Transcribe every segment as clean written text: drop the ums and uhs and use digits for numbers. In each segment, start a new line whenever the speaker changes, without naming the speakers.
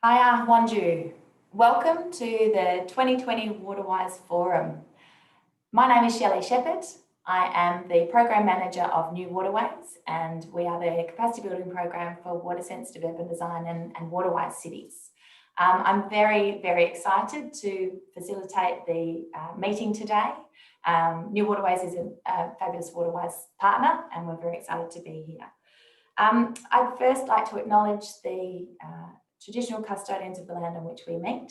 Hiya, Wanju. Welcome to the 2020 Waterwise Forum. My name is Shelley Shepherd. I am the Program Manager of New Waterways, and we are the capacity building program for water sensitive urban design and waterwise cities. I'm very, very excited to facilitate the meeting today. New Waterways is a fabulous waterwise partner, and we're very excited to be here. I'd first like to acknowledge the traditional custodians of the land on which we meet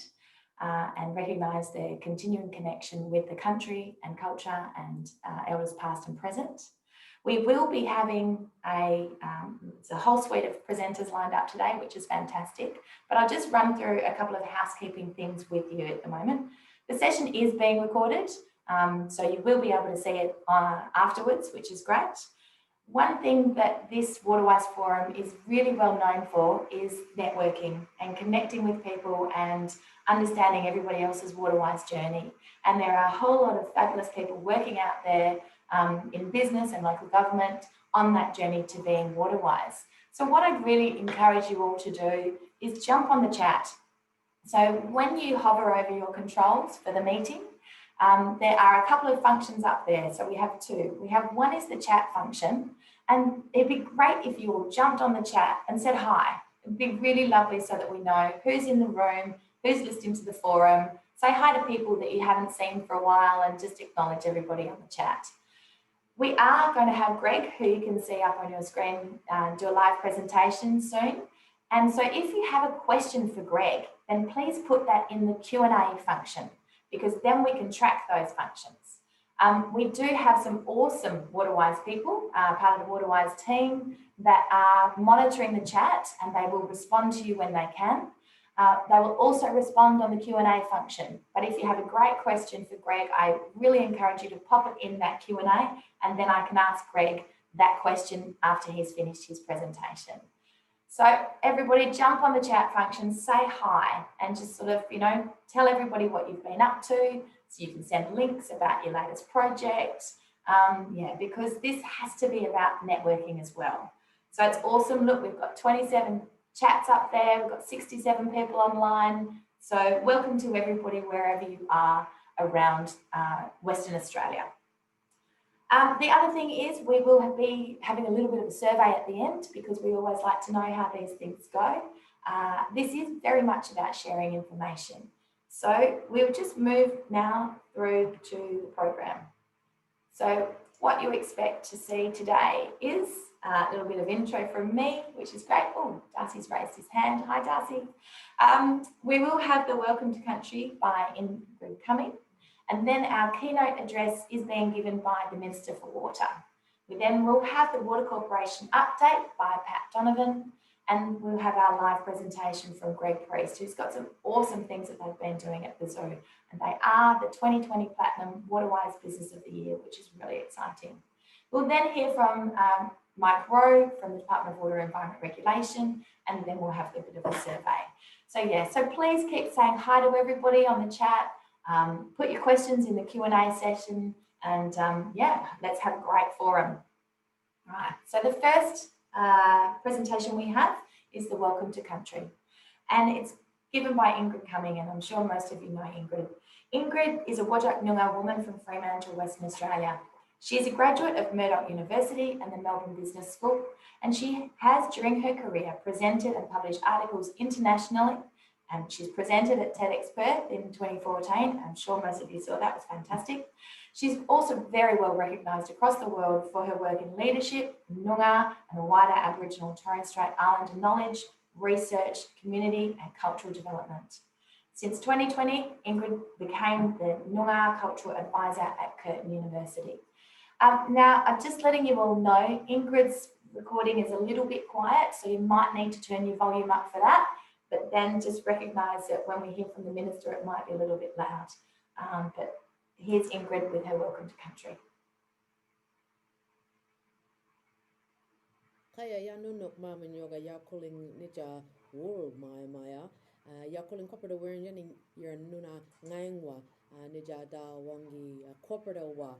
and recognise their continuing connection with the country and culture and elders past and present. We will be having a whole suite of presenters lined up today, which is fantastic, but I'll just run through a couple of housekeeping things with you at the moment. The session is being recorded, so you will be able to see it afterwards, which is great. One thing that this Waterwise Forum is really well known for is networking and connecting with people and understanding everybody else's waterwise journey. And there are a whole lot of fabulous people working out there in business and local government on that journey to being waterwise. So what I'd really encourage you all to do is jump on the chat. So when you hover over your controls for the meeting, there are a couple of functions up there. So we have two. One is the chat function, and it'd be great if you all jumped on the chat and said hi. It'd be really lovely so that we know who's in the room, who's listening to the forum. Say hi to people that you haven't seen for a while and just acknowledge everybody on the chat. We are going to have Greg, who you can see up on your screen, do a live presentation soon. And so if you have a question for Greg, then please put that in the Q&A function, because then we can track those functions. We do have some awesome Waterwise people, part of the Waterwise team, that are monitoring the chat, and they will respond to you when they can. They will also respond on the Q&A function. But if you have a great question for Greg, I really encourage you to pop it in that Q&A, and then I can ask Greg that question after he's finished his presentation. So everybody jump on the chat function, say hi, and just sort of, tell everybody what you've been up to, so you can send links about your latest project. Because this has to be about networking as well. So it's awesome. Look, we've got 27 chats up there. We've got 67 people online. So welcome to everybody wherever you are around Western Australia. The other thing is we will be having a little bit of a survey at the end, because we always like to know how these things go. This is very much about sharing information. So we'll just move now through to the program. So what you expect to see today is a little bit of intro from me, which is great. Oh, Darcy's raised his hand. Hi, Darcy. We will have the Welcome to Country by Ingrid Cumming. And then our keynote address is being given by the Minister for Water. We then will have the Water Corporation update by Pat Donovan, and we'll have our live presentation from Greg Priest, who's got some awesome things that they've been doing at the zoo. And they are the 2020 Platinum Waterwise Business of the Year, which is really exciting. We'll then hear from Mike Rowe from the Department of Water and Environment Regulation, and then we'll have a bit of a survey. So please keep saying hi to everybody on the chat. Put your questions in the Q&A session, and let's have a great forum. Right, so the first presentation we have is the Welcome to Country, and it's given by Ingrid Cumming, and I'm sure most of you know Ingrid. Ingrid is a Whadjuk Noongar woman from Fremantle, Western Australia. She is a graduate of Murdoch University and the Melbourne Business School, and she has, during her career, presented and published articles internationally. And she's presented at TEDx Perth in 2014. I'm sure most of you saw that, was fantastic. She's also very well recognised across the world for her work in leadership, Noongar and the wider Aboriginal and Torres Strait Islander knowledge, research, community and cultural development. Since 2020, Ingrid became the Noongar Cultural Advisor at Curtin University. Now, I'm just letting you all know, Ingrid's recording is a little bit quiet, so you might need to turn your volume up for that. But then just recognise that when we hear from the Minister, it might be a little bit loud. But here's Ingrid with her Welcome to Country.
Kaya ya nunok mamin yoga ya calling nija world maya ya calling corporate wearing yaning your nuna ngangwa nija da wangi corporate wa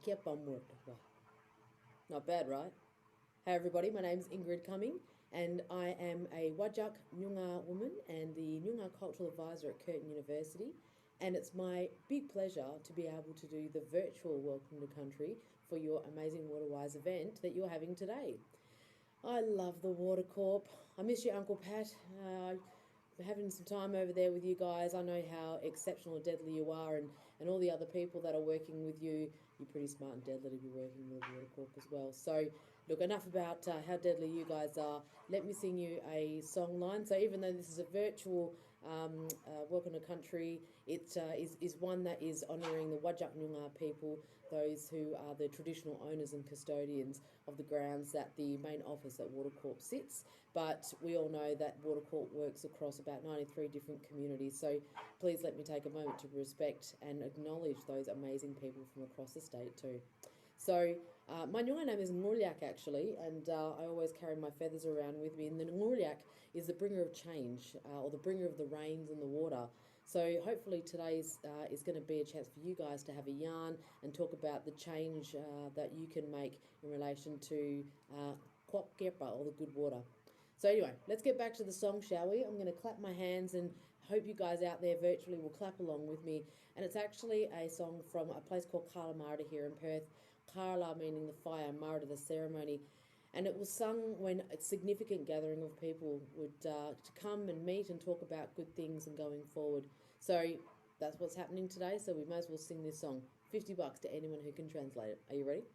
kepa wa. Not bad, right? Hey everybody, my name's Ingrid Cumming, and I am a Wajak Noongar woman and the Noongar Cultural Advisor at Curtin University, and it's my big pleasure to be able to do the virtual Welcome to Country for your amazing Waterwise event that you're having today. I love the Water Corp. I miss you, Uncle Pat. Having some time over there with you guys. I know how exceptional and deadly you are, and all the other people that are working with you. You're pretty smart and deadly to be working with Water Corp as well. So, look, enough about how deadly you guys are. Let me sing you a song line. So, even though this is a virtual Welcome to Country, it is one that is honouring the Wajak Noongar people, those who are the traditional owners and custodians of the grounds that the main office at Water Corp sits. But we all know that Water Corp works across about 93 different communities. So please let me take a moment to respect and acknowledge those amazing people from across the state too. So my Noongar name is Ngurliak actually, and I always carry my feathers around with me. And the Ngurliak is the bringer of change, or the bringer of the rains and the water. So hopefully today's is going to be a chance for you guys to have a yarn and talk about the change that you can make in relation to Kwok Gepa, or the good water. So anyway, let's get back to the song, shall we? I'm going to clap my hands and hope you guys out there virtually will clap along with me. And it's actually a song from a place called Karla Marta here in Perth. Karla meaning the fire, Marta the ceremony. And it was sung when a significant gathering of people would to come and meet and talk about good things and going forward. So that's what's happening today. So we may as well sing this song. $50 to anyone who can translate it. Are you ready?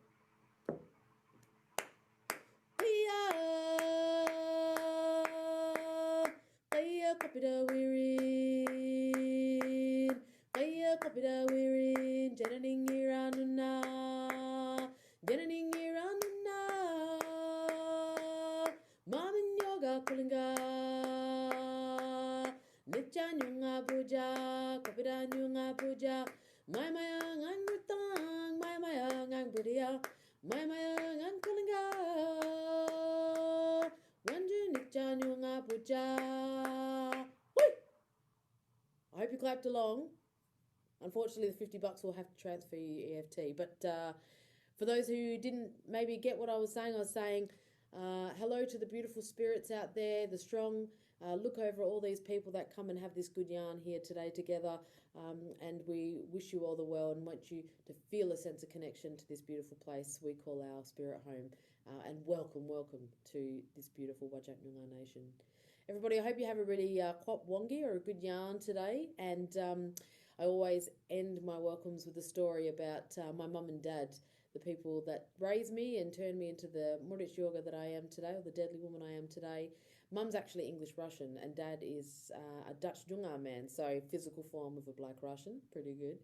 Kapita wirin, kaya kapita wirin, jananing iranuna, mamin yoga kulinga, nicha nyunga puja, kapita nyunga puja, my ngang rutang, my ngang budia, my ngang kulinga, wanju nicha nyunga puja. I hope you clapped along. Unfortunately, the $50 will have to transfer you EFT. But for those who didn't maybe get what I was saying hello to the beautiful spirits out there, the strong. Look over all these people that come and have this good yarn here today together. And we wish you all the well and want you to feel a sense of connection to this beautiful place we call our spirit home. And welcome to this beautiful Wajak Noongar nation. Everybody, I hope you have a really quap wongi or a good yarn today. And I always end my welcomes with a story about my mum and dad, the people that raised me and turned me into the Murich yoga that I am today, or the deadly woman I am today. Mum's actually English-Russian and dad is a Dutch Noongar man, so physical form of a black Russian, pretty good.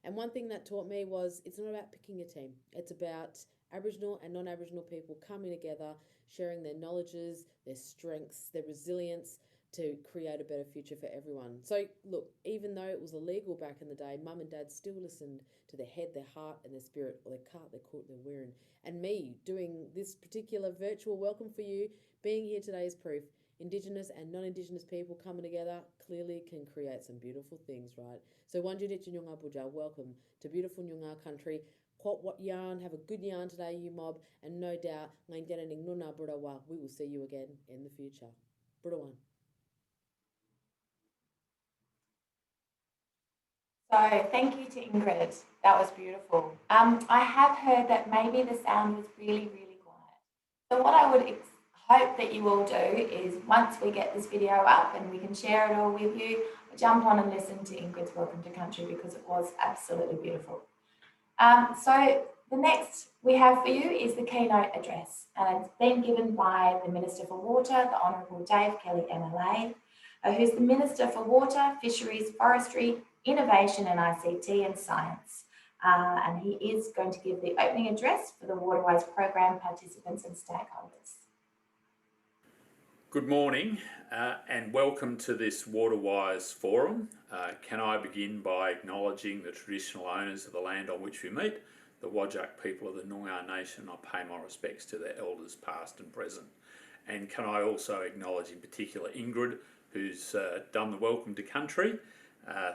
And one thing that taught me was it's not about picking a team. It's about Aboriginal and non-Aboriginal people coming together, sharing their knowledges, their strengths, their resilience to create a better future for everyone. So look, even though it was illegal back in the day, mum and dad still listened to their head, their heart and their spirit, or their cart, their coat, they're wearing. And me doing this particular virtual welcome for you, being here today is proof. Indigenous and non-Indigenous people coming together clearly can create some beautiful things, right? So Wanju Nitja Nyunga Buja, welcome to beautiful Nyunga country. What yarn, have a good yarn today, you mob, and no doubt, we will see you again in the future. Budawan.
So thank you to Ingrid. That was beautiful. I have heard that maybe the sound was really, really quiet. So what I would hope that you all do is once we get this video up and we can share it all with you, jump on and listen to Ingrid's Welcome to Country because it was absolutely beautiful. So the next we have for you is the keynote address, and it's been given by the Minister for Water, the Honourable Dave Kelly MLA, who's the Minister for Water, Fisheries, Forestry, Innovation and ICT and Science. And he is going to give the opening address for the Waterwise program participants and stakeholders.
Good morning and welcome to this Waterwise Forum. Can I begin by acknowledging the traditional owners of the land on which we meet, the Wajak people of the Noongar Nation. I pay my respects to their elders past and present. And can I also acknowledge in particular Ingrid, who's done the Welcome to Country.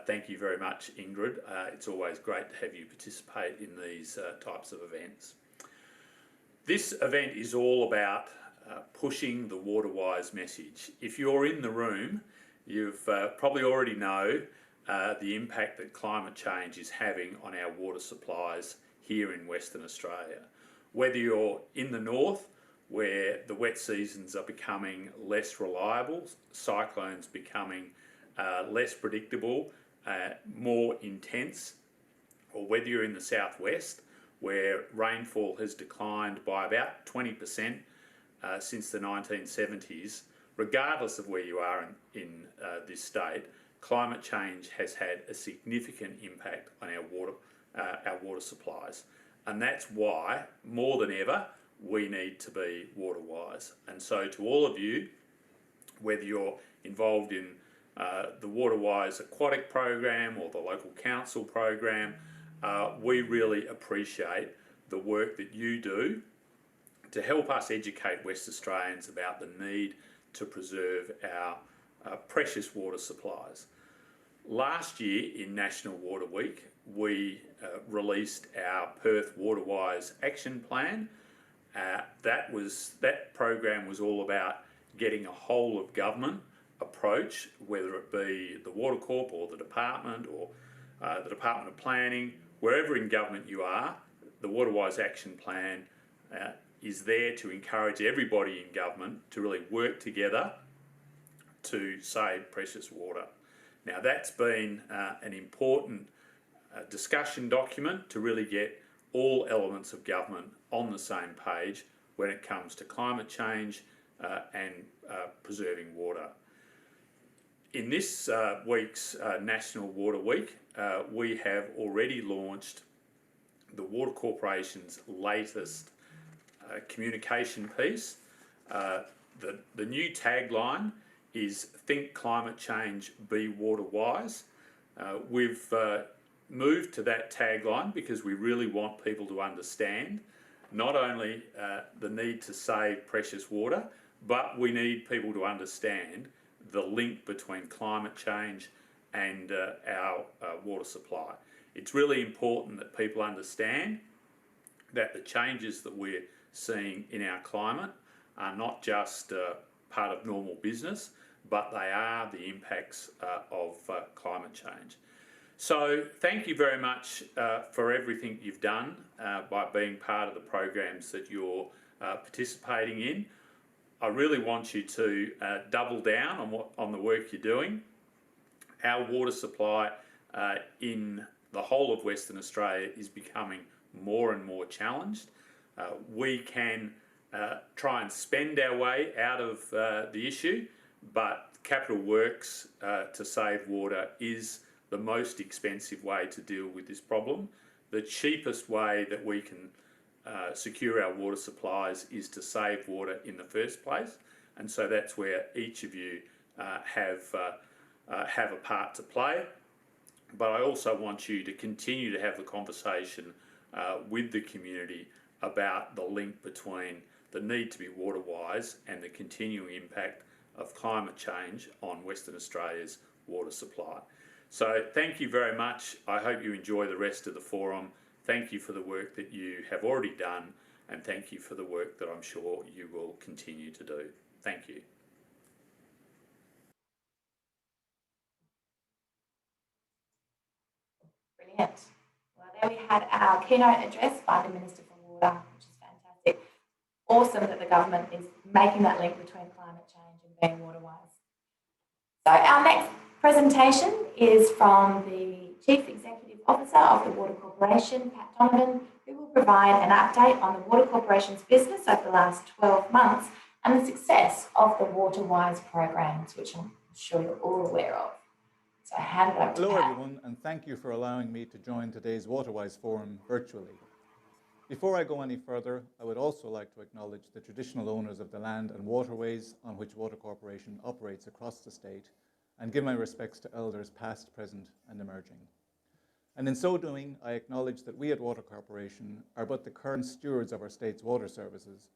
Thank you very much, Ingrid. It's always great to have you participate in these types of events. This event is all about pushing the Waterwise message. If you're in the room, you've probably already know the impact that climate change is having on our water supplies here in Western Australia. Whether you're in the north, where the wet seasons are becoming less reliable, cyclones becoming less predictable, more intense, or whether you're in the southwest, where rainfall has declined by about 20% since the 1970s, regardless of where you are in this state, climate change has had a significant impact on our water supplies. And that's why, more than ever, we need to be water wise. And so to all of you, whether you're involved in the Waterwise Aquatic program or the local council program, we really appreciate the work that you do to help us educate West Australians about the need to preserve our precious water supplies. Last year in National Water Week, we released our Perth Waterwise Action Plan. That program was all about getting a whole of government approach, whether it be the Water Corp or the Department or the Department of Planning, wherever in government you are, the Waterwise Action Plan is there to encourage everybody in government to really work together to save precious water. Now that's been an important discussion document to really get all elements of government on the same page when it comes to climate change and preserving water. In this week's National Water Week, we have already launched the Water Corporation's latest communication piece. The new tagline is "Think Climate Change, Be Water Wise." We've moved to that tagline because we really want people to understand not only the need to save precious water, but we need people to understand the link between climate change and our water supply. It's really important that people understand that the changes that we're seeing in our climate are not just part of normal business, but they are the impacts of climate change. So thank you very much for everything you've done by being part of the programs that you're participating in. I really want you to double down on the work you're doing. Our water supply in the whole of Western Australia is becoming more and more challenged. We can try and spend our way out of the issue, but capital works to save water is the most expensive way to deal with this problem. The cheapest way that we can secure our water supplies is to save water in the first place, and so that's where each of you have a part to play. But I also want you to continue to have the conversation with the community about the link between the need to be water wise and the continuing impact of climate change on Western Australia's water supply. So thank you very much. I hope you enjoy the rest of the forum. Thank you for the work that you have already done, and thank you for the work that I'm sure you will continue to do. Thank you.
Brilliant. Well, there we had our keynote address by the Minister for Water, which is fantastic. Awesome that the government is making that link between climate change and being water wise. So our next presentation is from the Chief Executive Officer of the Water Corporation, Pat Donovan, who will provide an update on the Water Corporation's business over the last 12 months and the success of the Waterwise programs, which I'm sure you're all aware of. So I hand it over to
Hello
Pat.
everyone, and thank you for allowing me to join today's Waterwise Forum virtually. Before I go any further, I would also like to acknowledge the traditional owners of the land and waterways on which Water Corporation operates across the state, and give my respects to elders past, present and emerging. And in so doing, I acknowledge that we at Water Corporation are but the current stewards of our state's water services,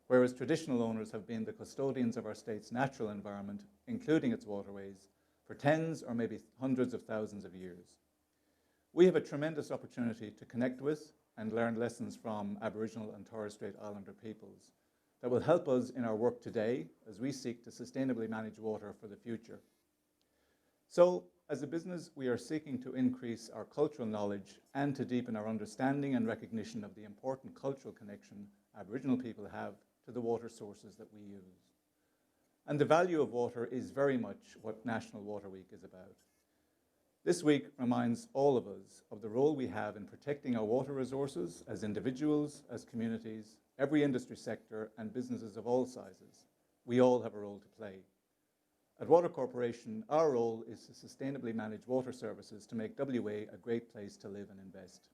whereas traditional owners have been the custodians of our state's natural environment, including its waterways, for tens or maybe hundreds of thousands of years. We have a tremendous opportunity to connect with and learn lessons from Aboriginal and Torres Strait Islander peoples that will help us in our work today as we seek to sustainably manage water for the future. So, as a business, we are seeking to increase our cultural knowledge and to deepen our understanding and recognition of the important cultural connection Aboriginal people have to the water sources that we use. And the value of water is very much what National Water Week is about. This week reminds all of us of the role we have in protecting our water resources as individuals, as communities, every industry sector, and businesses of all sizes. We all have a role to play. At Water Corporation, our role is to sustainably manage water services to make WA a great place to live and invest.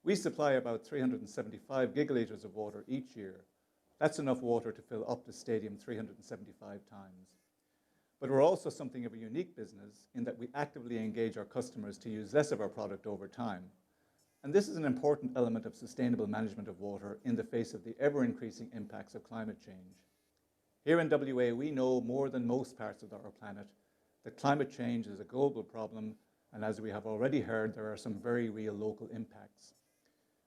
We supply about 375 gigalitres of water each year. That's enough water to fill up the stadium 375 times. But we're also something of a unique business in that we actively engage our customers to use less of our product over time. And this is an important element of sustainable management of water in the face of the ever-increasing impacts of climate change. Here in WA, we know more than most parts of our planet that climate change is a global problem, and as we have already heard, there are some very real local impacts.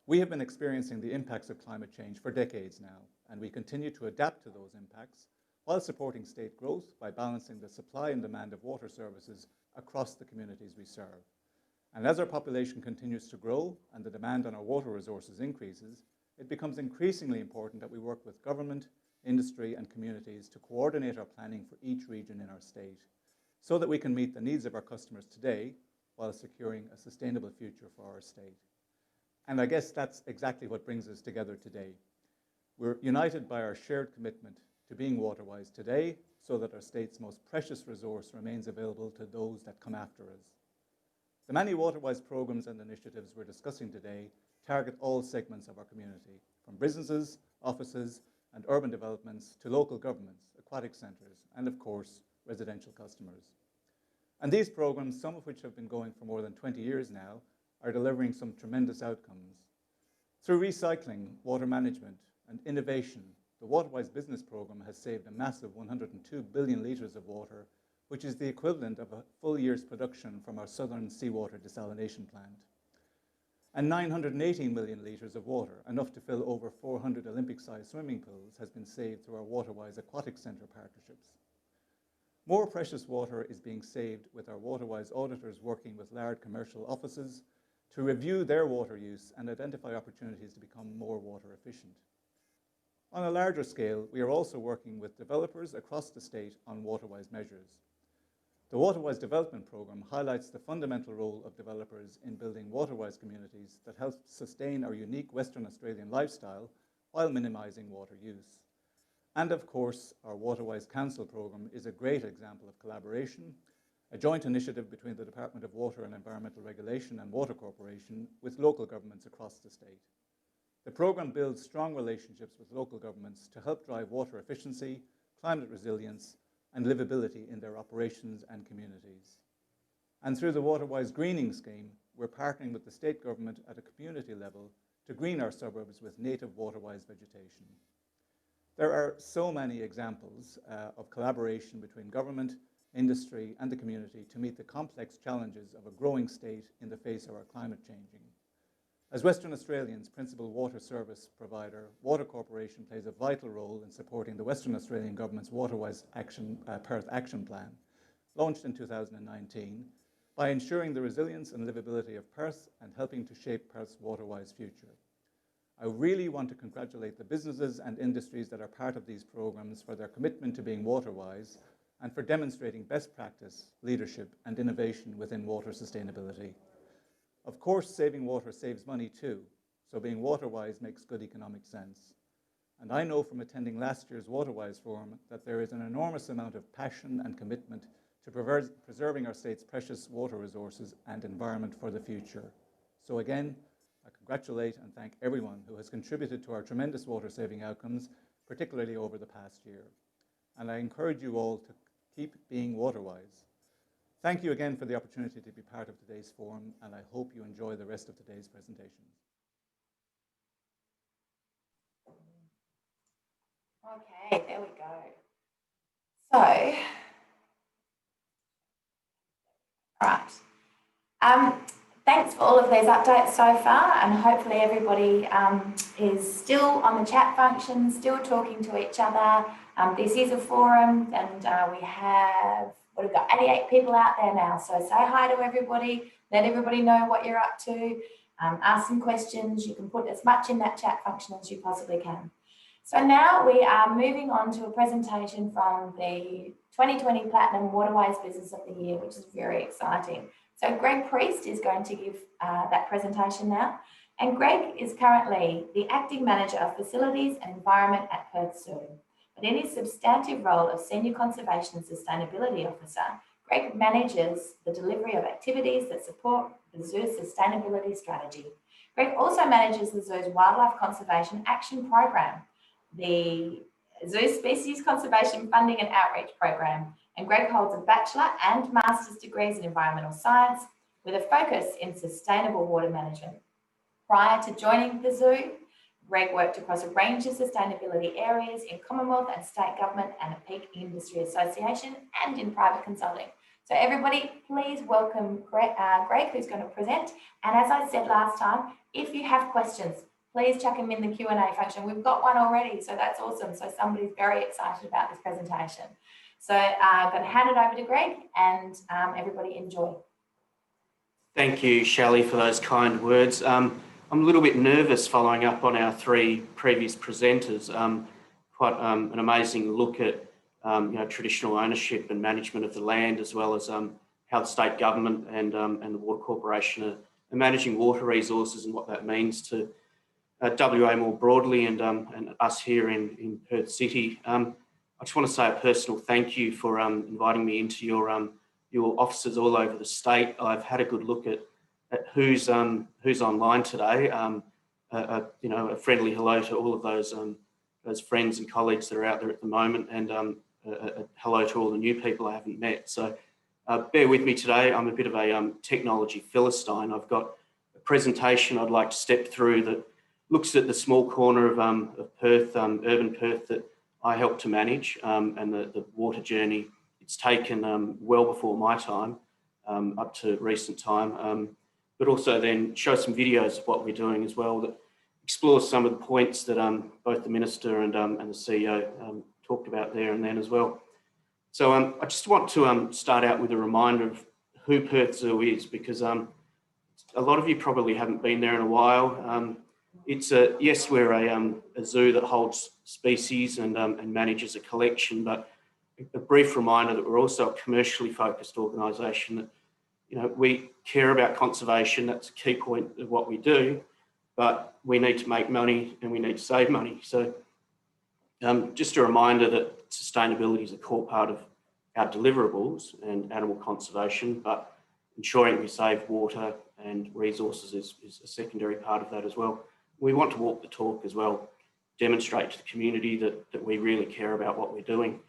We have been experiencing the impacts of climate change for decades now, and we continue to adapt to those impacts while supporting state growth by balancing the supply and demand of water services across the communities we serve. And as our population continues to grow and the demand on our water resources increases, it becomes increasingly important that we work with government, industry, and communities to coordinate our planning for each region in our state so that we can meet the needs of our customers today while securing a sustainable future for our state. And I guess that's exactly what brings us together today. We're united by our shared commitment to being waterwise today so that our state's most precious resource remains available to those that come after us. The many waterwise programs and initiatives we're discussing today target all segments of our community, from businesses, offices, and urban developments to local governments, aquatic centres, and of course, residential customers. And these programs, some of which have been going for more than 20 years now, are delivering some tremendous outcomes. Through recycling, water management, and innovation, the Waterwise Business Programme has saved a massive 102 billion litres of water, which is the equivalent of a full year's production from our southern seawater desalination plant. And 918 million litres of water, enough to fill over 400 Olympic-sized swimming pools, has been saved through our Waterwise Aquatic Centre partnerships. More precious water is being saved with our Waterwise auditors working with large commercial offices to review their water use and identify opportunities to become more water efficient. On a larger scale, we are also working with developers across the state on Waterwise measures. The Waterwise Development Programme highlights the fundamental role of developers in building waterwise communities that help sustain our unique Western Australian lifestyle while minimising water use. And of course, our Waterwise Council Programme is a great example of collaboration, a joint initiative between the Department of Water and Environmental Regulation and Water Corporation with local governments across the state. The programme builds strong relationships with local governments to help drive water efficiency, climate resilience, and livability in their operations and communities. And through the Waterwise Greening Scheme, we're partnering with the state government at a community level to green our suburbs with native waterwise vegetation. There are so many examples of collaboration between government, industry, and the community to meet the complex challenges of a growing state in the face of our climate changing. As Western Australia's principal water service provider, Water Corporation plays a vital role in supporting the Western Australian Government's Waterwise Perth Action Plan, launched in 2019, by ensuring the resilience and livability of Perth and helping to shape Perth's waterwise future. I really want to congratulate the businesses and industries that are part of these programs for their commitment to being waterwise and for demonstrating best practice, leadership, and innovation within water sustainability. Of course, saving water saves money too, so being waterwise makes good economic sense. And I know from attending last year's Waterwise Forum that there is an enormous amount of passion and commitment to preserving our state's precious water resources and environment for the future. So again, I congratulate and thank everyone who has contributed to our tremendous water saving outcomes, particularly over the past year. And I encourage you all to keep being waterwise. Thank you again for the opportunity to be part of today's forum, and I hope you enjoy the rest of today's presentations.
Okay, there we go. So, all right. Thanks for all of those updates so far, and hopefully everybody is still on the chat function, still talking to each other. This is a forum, and we have, we've got 88 people out there now, so say hi to everybody, let everybody know what you're up to, ask some questions. You can put as much in that chat function as you possibly can. So now we are moving on to a presentation from the 2020 Platinum Waterwise Business of the Year, which is very exciting. So Greg Priest is going to give that presentation now. And Greg is currently the Acting Manager of Facilities and Environment at Perth Zoo. But in his substantive role of Senior Conservation and Sustainability Officer, Greg manages the delivery of activities that support the zoo's sustainability strategy. Greg also manages the zoo's Wildlife Conservation Action Program, the Zoo Species Conservation Funding and Outreach Program, and Greg holds a bachelor and master's degrees in environmental science with a focus in sustainable water management. Prior to joining the zoo, Greg worked across a range of sustainability areas in Commonwealth and state government and a peak industry association and in private consulting. So everybody, please welcome Greg, who's going to present. And as I said last time, if you have questions, please chuck them in the Q&A function. We've got one already, so that's awesome. So somebody's very excited about this presentation. So I'm going to hand it over to Greg, and everybody enjoy.
Thank you, Shelley, for those kind words. I'm a little bit nervous following up on our three previous presenters. Quite an amazing look at traditional ownership and management of the land, as well as how the state government and the Water Corporation are managing water resources and what that means to WA more broadly and us here in Perth City. I just want to say a personal thank you for inviting me into your offices all over the state. I've had a good look at who's online today. A friendly hello to all of those friends and colleagues that are out there at the moment, and a hello to all the new people I haven't met. So bear with me today. I'm a bit of a technology philistine. I've got a presentation I'd like to step through that looks at the small corner of Perth, urban Perth, that I help to manage, and the water journey it's taken well before my time, up to recent time, but also then show some videos of what we're doing as well that explores some of the points that both the Minister and the CEO talked about there and then as well. So I just want to start out with a reminder of who Perth Zoo is, because a lot of you probably haven't been there in a while. Yes, we're a zoo that holds species and manages a collection, but a brief reminder that we're also a commercially focused organisation, that we care about conservation. That's a key point of what we do, but we need to make money and we need to save money. So just a reminder that sustainability is a core part of our deliverables and animal conservation, but ensuring we save water and resources is a secondary part of that as well. We want to walk the talk as well, demonstrate to the community that we really care about what we're doing.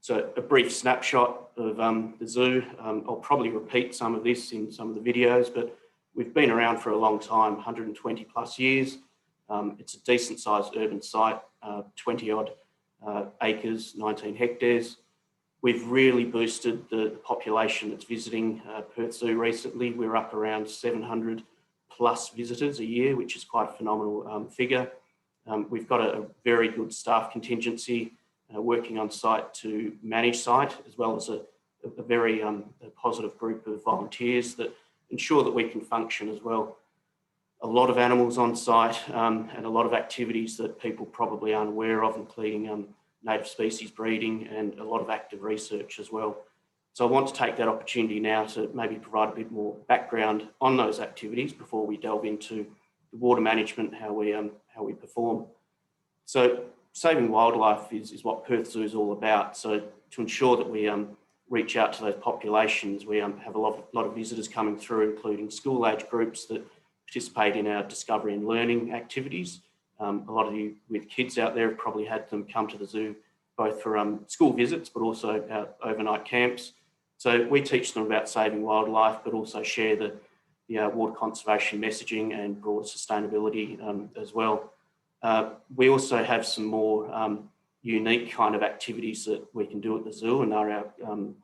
So a brief snapshot of the zoo. I'll probably repeat some of this in some of the videos, but we've been around for a long time, 120 plus years. It's a decent sized urban site, 20 odd acres, 19 hectares. We've really boosted the population that's visiting Perth Zoo recently. We're up around 700 plus visitors a year, which is quite a phenomenal figure. We've got a very good staff contingency working on site to manage site, as well as a very positive group of volunteers that ensure that we can function as well. A lot of animals on site and a lot of activities that people probably aren't aware of, including native species breeding and a lot of active research as well. So I want to take that opportunity now to maybe provide a bit more background on those activities before we delve into the water management, how we perform. So saving wildlife is what Perth Zoo is all about. So to ensure that we reach out to those populations, we have a lot of visitors coming through, including school age groups that participate in our discovery and learning activities. A lot of you with kids out there have probably had them come to the zoo, both for school visits, but also our overnight camps. So we teach them about saving wildlife, but also share the water conservation messaging and broad sustainability as well. We also have some more unique kind of activities that we can do at the zoo, and are our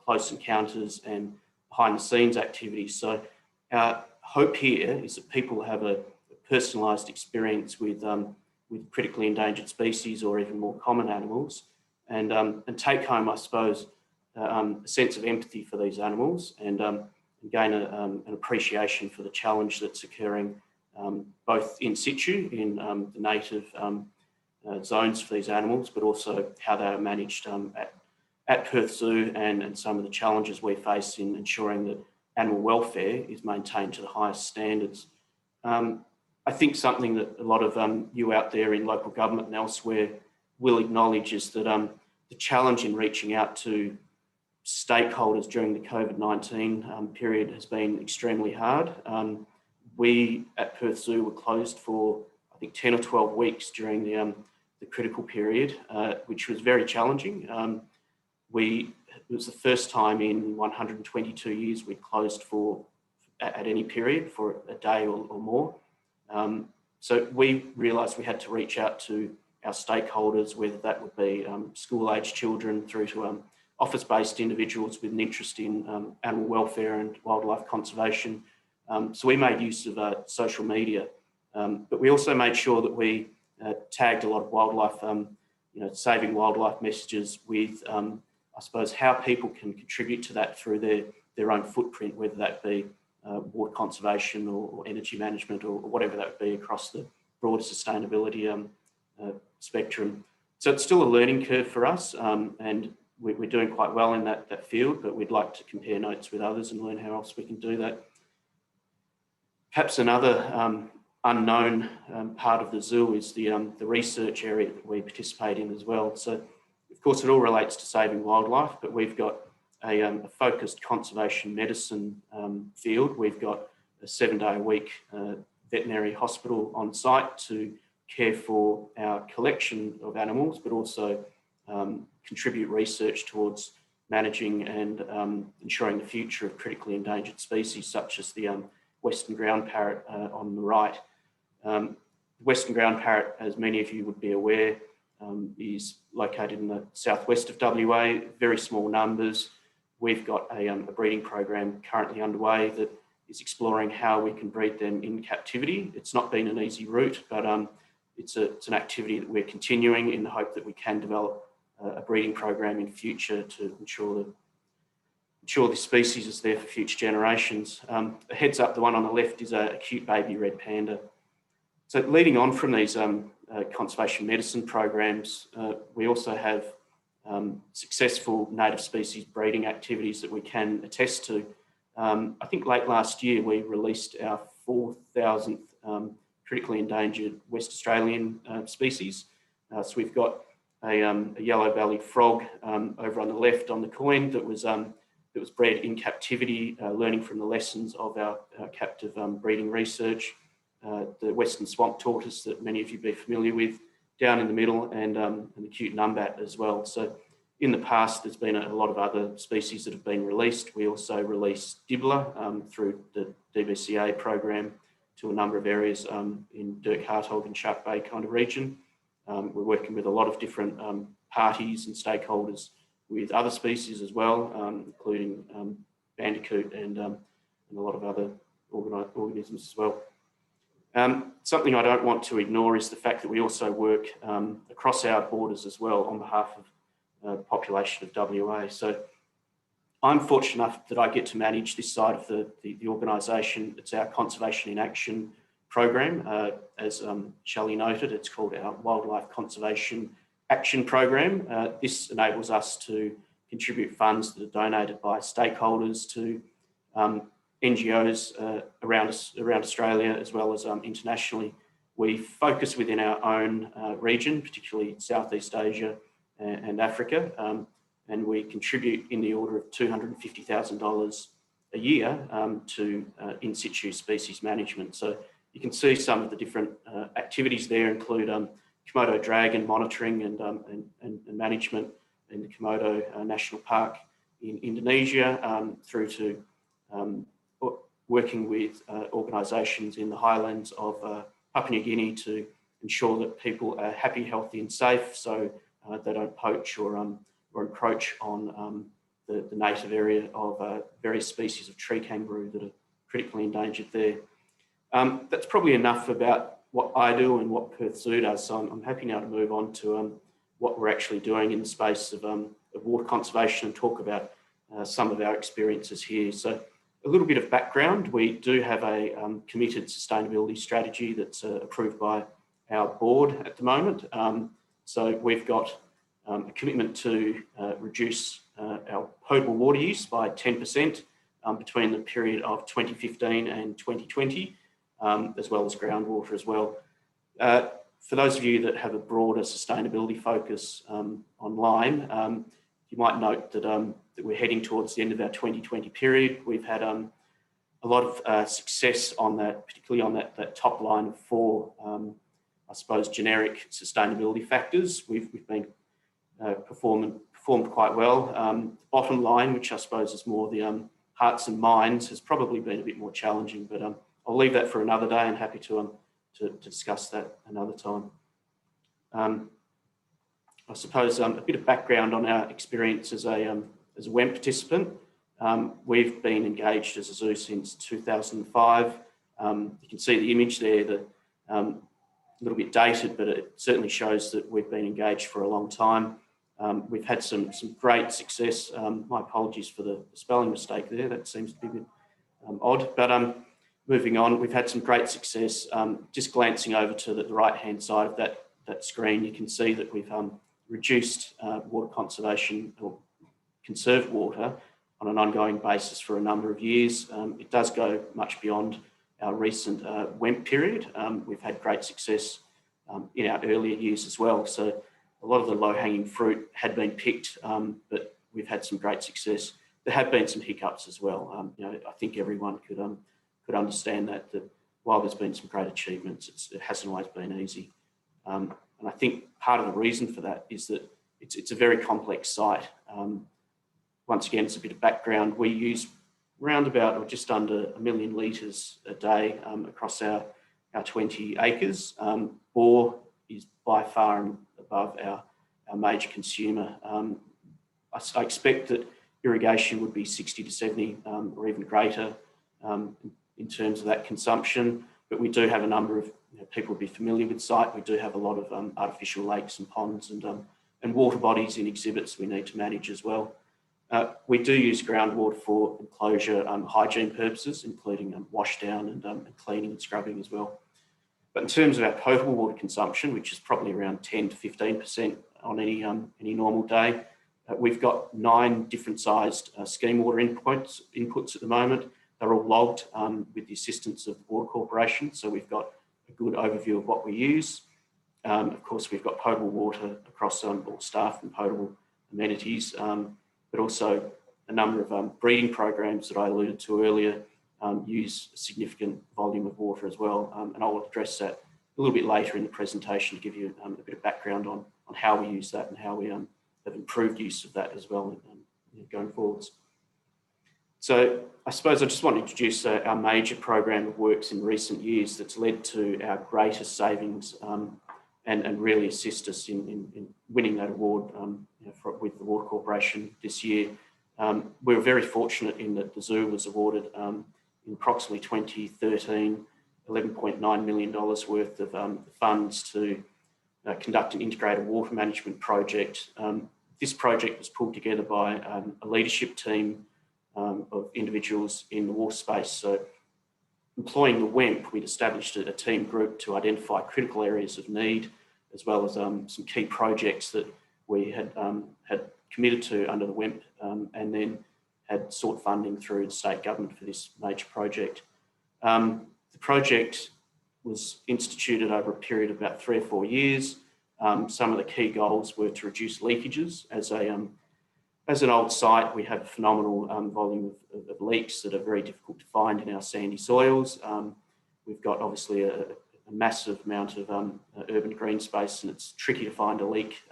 close encounters and behind the scenes activities. So our hope here is that people have a personalised experience with critically endangered species or even more common animals, and take home, I suppose, a sense of empathy for these animals, and gain an appreciation for the challenge that's occurring both in situ in the native zones for these animals, but also how they are managed at Perth Zoo, and some of the challenges we face in ensuring that animal welfare is maintained to the highest standards. I think something that a lot of you out there in local government and elsewhere will acknowledge is that the challenge in reaching out to stakeholders during the COVID-19 period has been extremely hard. We at Perth Zoo were closed for, I think, 10 or 12 weeks during the critical period, which was very challenging. It was the first time in 122 years we'd closed at any period for a day or more. So we realised we had to reach out to our stakeholders, whether that would be school-aged children through to office-based individuals with an interest in animal welfare and wildlife conservation. So we made use of social media, but we also made sure that we tagged a lot of wildlife, saving wildlife messages with, I suppose, how people can contribute to that through their own footprint, whether that be water conservation or energy management or whatever that would be across the broader sustainability spectrum. So it's still a learning curve for us, and we're doing quite well in that field, but we'd like to compare notes with others and learn how else we can do that. Perhaps another unknown part of the zoo is the research area that we participate in as well. So, of course, it all relates to saving wildlife, but we've got a focused conservation medicine field. We've got a 7-day-a-week veterinary hospital on site to care for our collection of animals, but also contribute research towards managing and ensuring the future of critically endangered species, such as the western ground parrot on the right. Western ground parrot, as many of you would be aware, is located in the southwest of WA, very small numbers. We've got a breeding program currently underway that is exploring how we can breed them in captivity. It's not been an easy route, but it's an activity that we're continuing in the hope that we can develop a breeding program in future to ensure the species is there for future generations. A heads up, the one on the left is a cute baby red panda. So leading on from these conservation medicine programs, we also have successful native species breeding activities that we can attest to. I think late last year we released our 4,000th critically endangered West Australian species. So we've got a yellow-bellied frog over on the left on the coin that was bred in captivity, learning from the lessons of our captive breeding research. The western swamp tortoise that many of you be familiar with down in the middle, and the cute numbat as well. So in the past, there's been a lot of other species that have been released. We also release dibbler through the DBCA program to a number of areas in Dirk Hartog and Shark Bay kind of region. We're working with a lot of different parties and stakeholders with other species as well, including bandicoot and a lot of other organisms as well. Something I don't want to ignore is the fact that we also work across our borders as well on behalf of the population of WA. So I'm fortunate enough that I get to manage this side of the organisation. It's our Conservation in Action program. As Shelley noted, it's called our Wildlife Conservation Action Program. This enables us to contribute funds that are donated by stakeholders to NGOs around Australia as well as internationally. We focus within our own region, particularly Southeast Asia and Africa, and we contribute in the order of $250,000 a year to in situ species management. So you can see some of the different activities there include Komodo dragon monitoring and management in the Komodo National Park in Indonesia, through to working with organisations in the highlands of Papua New Guinea to ensure that people are happy, healthy and safe, so they don't poach or encroach on the native area of various species of tree kangaroo that are critically endangered there. That's probably enough about what I do and what Perth Zoo does. So I'm happy now to move on to what we're actually doing in the space of water conservation and talk about some of our experiences here. So a little bit of background. We do have a committed sustainability strategy that's approved by our board at the moment. So we've got a commitment to reduce our potable water use by 10% between the period of 2015 and 2020, as well as groundwater as well. For those of you that have a broader sustainability focus online, you might note that, that we're heading towards the end of our 2020 period. We've had a lot of success on that, particularly on that top line of 4, I suppose, generic sustainability factors. We've been performed quite well. The bottom line, which I suppose is more the hearts and minds, has probably been a bit more challenging, but I'll leave that for another day and happy to discuss that another time. I suppose a bit of background on our experience as a WEMP participant. We've been engaged as a zoo since 2005. You can see the image there, that a little bit dated, but it certainly shows that we've been engaged for a long time. We've had some great success. My apologies for the spelling mistake there. That seems to be a bit odd, but moving on, we've had some great success. Just glancing over to the right-hand side of that screen, you can see that we've reduced water conservation or conserved water on an ongoing basis for a number of years. It does go much beyond our recent WEMP period. We've had great success in our earlier years as well. So a lot of the low-hanging fruit had been picked, but we've had some great success. There have been some hiccups as well. You know, I think everyone could understand that while there's been some great achievements, it hasn't always been easy. And I think part of the reason for that is that it's a very complex site. Once again, it's a bit of background. We use round about or just under 1 million litres a day across our 20 acres. Bore is by far and above our major consumer. I expect that irrigation would be 60 to 70 or even greater in terms of that consumption. But we do have a number of people will be familiar with site. We do have a lot of artificial lakes and ponds and water bodies in exhibits we need to manage as well. We do use groundwater for enclosure hygiene purposes, including wash down and cleaning and scrubbing as well. But in terms of our potable water consumption, which is probably around 10 to 15% on any normal day, we've got 9 different sized scheme water inputs at the moment. They're all logged with the assistance of the Water Corporation, so we've got a good overview of what we use. Of course, we've got potable water across all staff and potable amenities, but also a number of breeding programs that I alluded to earlier use a significant volume of water as well. And I'll address that a little bit later in the presentation to give you a bit of background on how we use that and how we have improved use of that as well going forwards. So I suppose I just want to introduce our major program of works in recent years that's led to our greatest savings and really assist us in winning that award with the Water Corporation this year. We were very fortunate in that the zoo was awarded in approximately 2013, $11.9 million worth of funds to conduct an integrated water management project. This project was pulled together by a leadership team of individuals in the water space. So employing the WEMP, we'd established a team group to identify critical areas of need, as well as some key projects that we had committed to under the WEMP and then had sought funding through the state government for this major project. The project was instituted over a period of about 3 or 4 years. Some of the key goals were to reduce leakages. As an old site, we have a phenomenal volume of leaks that are very difficult to find in our sandy soils. We've got obviously a massive amount of urban green space, and it's tricky to find a leak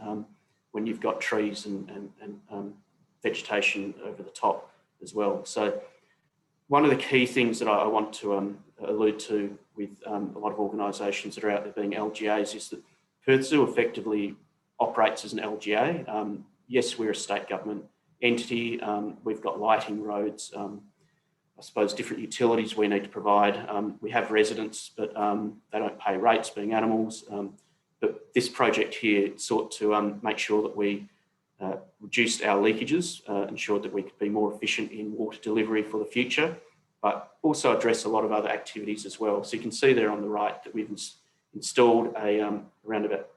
when you've got trees and vegetation over the top as well. So one of the key things that I want to allude to with a lot of organisations that are out there being LGAs is that Perth Zoo effectively operates as an LGA. Yes, we're a state government entity. We've got lighting, roads, I suppose, different utilities we need to provide. We have residents, but they don't pay rates, being animals. But this project here sought to make sure that we reduced our leakages, ensured that we could be more efficient in water delivery for the future, but also address a lot of other activities as well. So you can see there on the right that we've installed around about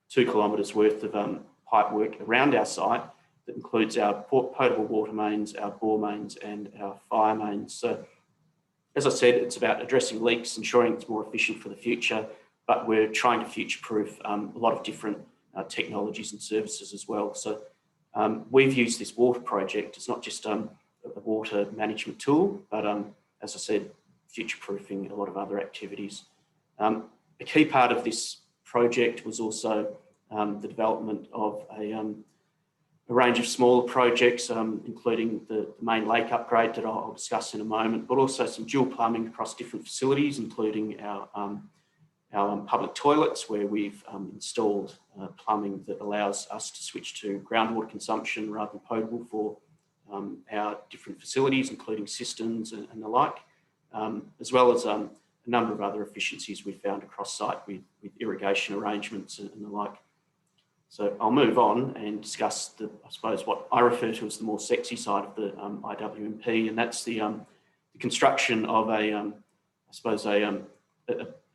2 kilometres worth of pipe work around our site that includes our potable water mains, our bore mains and our fire mains. So as I said, it's about addressing leaks, ensuring it's more efficient for the future, but we're trying to future-proof a lot of different technologies and services as well. So we've used this water project. It's not just a water management tool, but as I said, future-proofing a lot of other activities. A key part of this project was also the development of a range of smaller projects, including the main lake upgrade that I'll discuss in a moment, but also some dual plumbing across different facilities, including our public toilets, where we've installed plumbing that allows us to switch to groundwater consumption rather than potable for our different facilities, including cisterns and the like, as well as a number of other efficiencies we found across site with irrigation arrangements and the like. So I'll move on and discuss I suppose what I refer to as the more sexy side of the IWMP, and that's the construction of a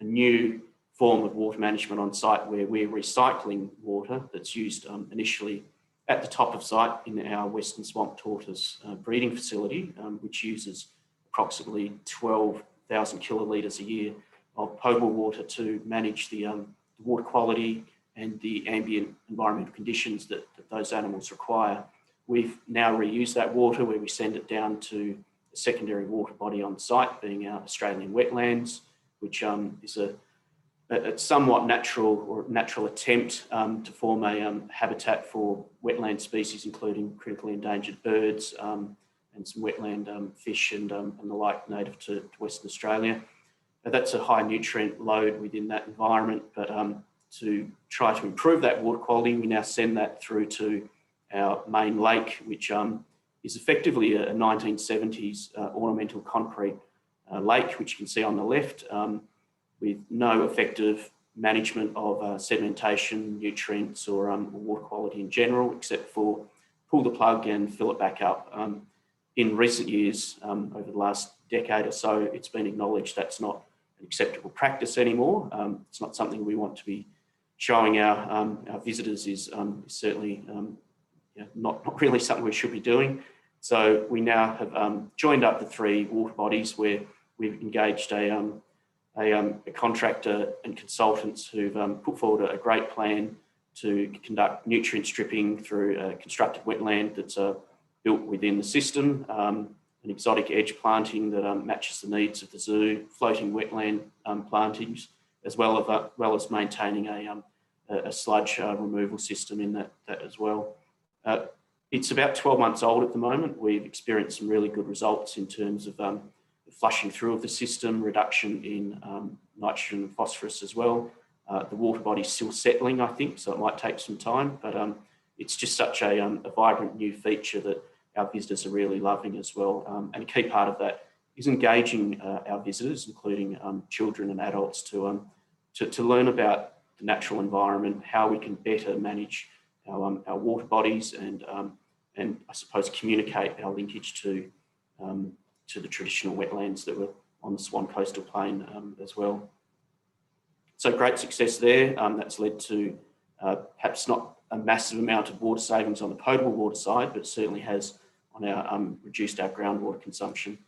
new form of water management on site, where we're recycling water that's used initially at the top of site in our Western Swamp Tortoise breeding facility, which uses approximately 12,000 kilolitres a year of potable water to manage the water quality and the ambient environmental conditions that those animals require. We've now reused that water, where we send it down to a secondary water body on site, being our Australian wetlands, which is a somewhat natural attempt to form a habitat for wetland species, including critically endangered birds and some wetland fish and the like native to Western Australia. That's a high nutrient load within that environment, but to try to improve that water quality, we now send that through to our main lake, which is effectively a 1970s ornamental concrete lake, which you can see on the left, with no effective management of sedimentation, nutrients or water quality in general, except for pull the plug and fill it back up. In recent years, over the last decade or so, it's been acknowledged that's not an acceptable practice anymore. It's not something we want to be showing our visitors is certainly not really something we should be doing. So we now have joined up the 3 water bodies, where we've engaged a contractor and consultants who've put forward a great plan to conduct nutrient stripping through a constructed wetland that's built within the system, an exotic edge planting that matches the needs of the zoo, floating wetland plantings, as well as maintaining a sludge removal system in that as well. It's about 12 months old at the moment. We've experienced some really good results in terms of the flushing through of the system, reduction in nitrogen and phosphorus as well. The water body's still settling, I think, so it might take some time, but it's just such a vibrant new feature that our visitors are really loving as well. And a key part of that is engaging our visitors, including children and adults, to learn about the natural environment, how we can better manage our water bodies, and I suppose communicate our linkage to the traditional wetlands that were on the Swan Coastal Plain as well. So great success there. That's led to perhaps not a massive amount of water savings on the potable water side, but certainly has on our reduced our groundwater consumption.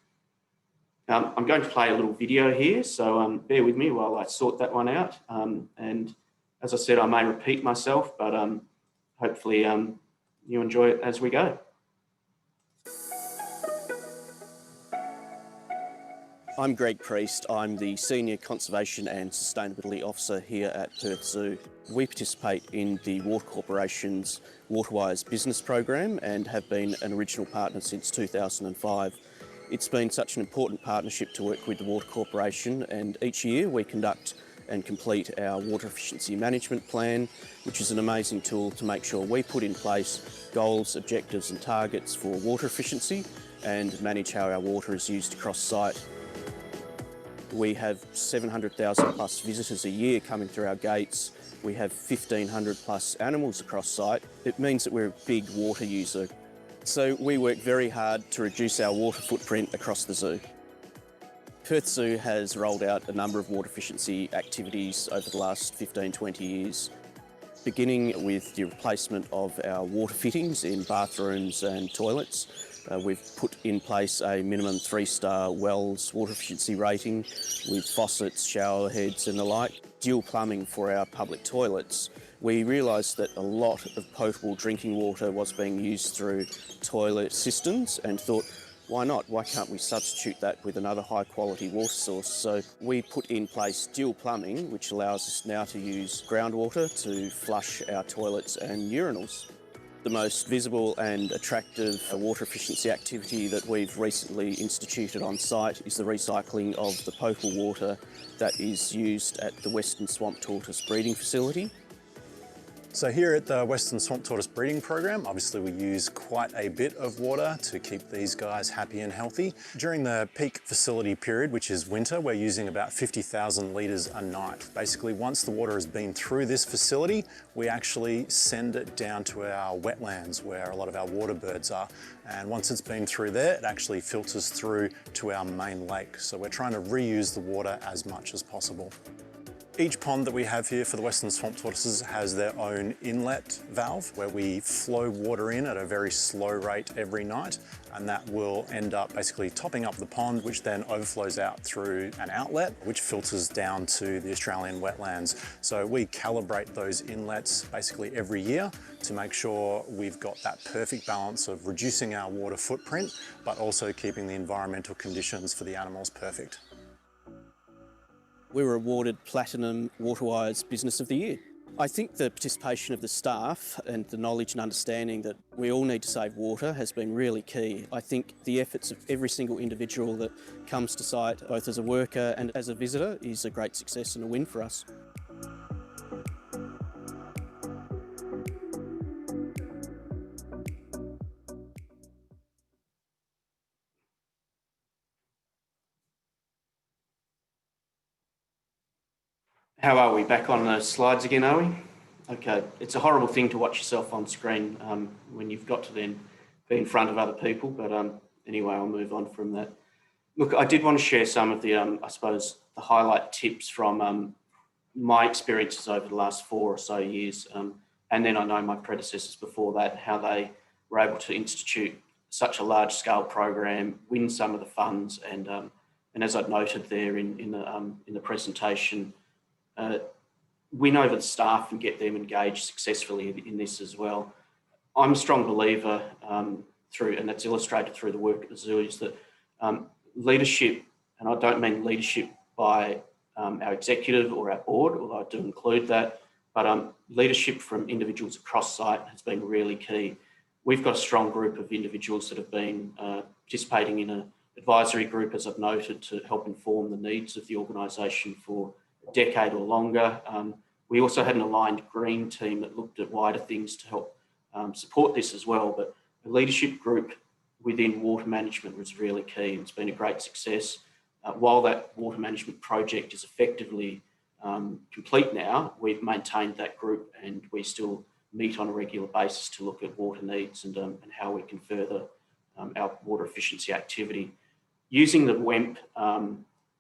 I'm going to play a little video here, so bear with me while I sort that one out. And as I said, I may repeat myself, but hopefully you enjoy it as we go. I'm Greg Priest. I'm the Senior Conservation and Sustainability Officer here at Perth Zoo. We participate in the Water Corporation's Waterwise Business program and have been an original partner since 2005. It's been such an important partnership to work with the Water Corporation, and each year we conduct and complete our water efficiency management plan, which is an amazing tool to make sure we put in place goals, objectives and targets for water efficiency, and manage how our water is used across site. We have 700,000 plus visitors a year coming through our gates. We have 1,500 plus animals across site. It means that we're a big water user. So we work very hard to reduce our water footprint across the zoo. Perth Zoo has rolled out a number of water efficiency activities over the last 15, 20 years, beginning with the replacement of our water fittings in bathrooms and toilets. We've put in place a minimum 3-star WELS water efficiency rating with faucets, shower heads and the like. Dual plumbing for our public toilets. We realised that a lot of potable drinking water was being used through toilet systems and thought, why not? Why can't we substitute that with another high quality water source? So we put in place dual plumbing, which allows us now to use groundwater to flush our toilets and urinals. The most visible and attractive water efficiency activity that we've recently instituted on site is the recycling of the potable water that is used at the Western Swamp Tortoise breeding facility.
So here at the Western Swamp Tortoise breeding program, obviously we use quite a bit of water to keep these guys happy and healthy. During the peak facility period, which is winter, we're using about 50,000 litres a night. Basically, once the water has been through this facility, we actually send it down to our wetlands where a lot of our water birds are. And once it's been through there, it actually filters through to our main lake. So we're trying to reuse the water as much as possible. Each pond that we have here for the Western Swamp Tortoises has their own inlet valve where we flow water in at a very slow rate every night, and that will end up basically topping up the pond, which then overflows out through an outlet which filters down to the Australian wetlands. So we calibrate those inlets basically every year to make sure we've got that perfect balance of reducing our water footprint but also keeping the environmental conditions for the animals perfect.
We were awarded Platinum Waterwise Business of the Year. I think the participation of the staff and the knowledge and understanding that we all need to save water has been really key. I think the efforts of every single individual that comes to site, both as a worker and as a visitor, is a great success and a win for us. How are we? Back on the slides again, are we? Okay, it's a horrible thing to watch yourself on screen when you've got to then be in front of other people, but anyway, I'll move on from that. Look, I did want to share some of the, I suppose, the highlight tips from my experiences over the last 4 or so years, and then I know my predecessors before that, how they were able to institute such a large-scale program, win some of the funds, and as I'd noted there in the presentation, win over the staff and get them engaged successfully in this as well. I'm a strong believer through, and that's illustrated through the work at the zoo, is that leadership, and I don't mean leadership by our executive or our board, although I do include that, but leadership from individuals across site has been really key. We've got a strong group of individuals that have been participating in an advisory group, as I've noted, to help inform the needs of the organisation for a decade or longer. We also had an aligned green team that looked at wider things to help support this as well, but the leadership group within water management was really key. It's been a great success. While that water management project is effectively complete now, we've maintained that group and we still meet on a regular basis to look at water needs and how we can further our water efficiency activity. Using the WEMP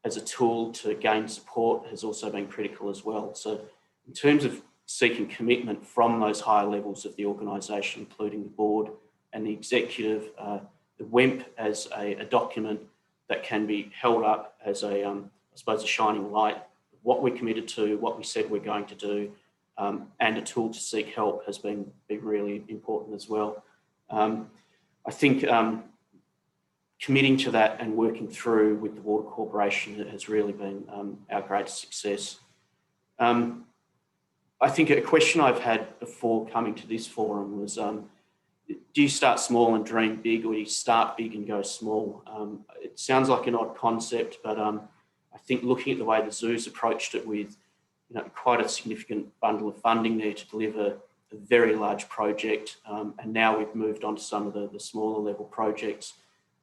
as a tool to gain support has also been critical as well. So in terms of seeking commitment from those higher levels of the organisation, including the board and the executive, the WEMP as a document that can be held up as a, I suppose, a shining light, what we're committed to, what we said we're going to do, and a tool to seek help has been really important as well. I think committing to that and working through with the Water Corporation has really been our greatest success. I think a question I've had before coming to this forum was, do you start small and dream big, or do you start big and go small? It sounds like an odd concept, but I think looking at the way the zoo's approached it with quite a significant bundle of funding there to deliver a very large project, and now we've moved on to some of the smaller level projects.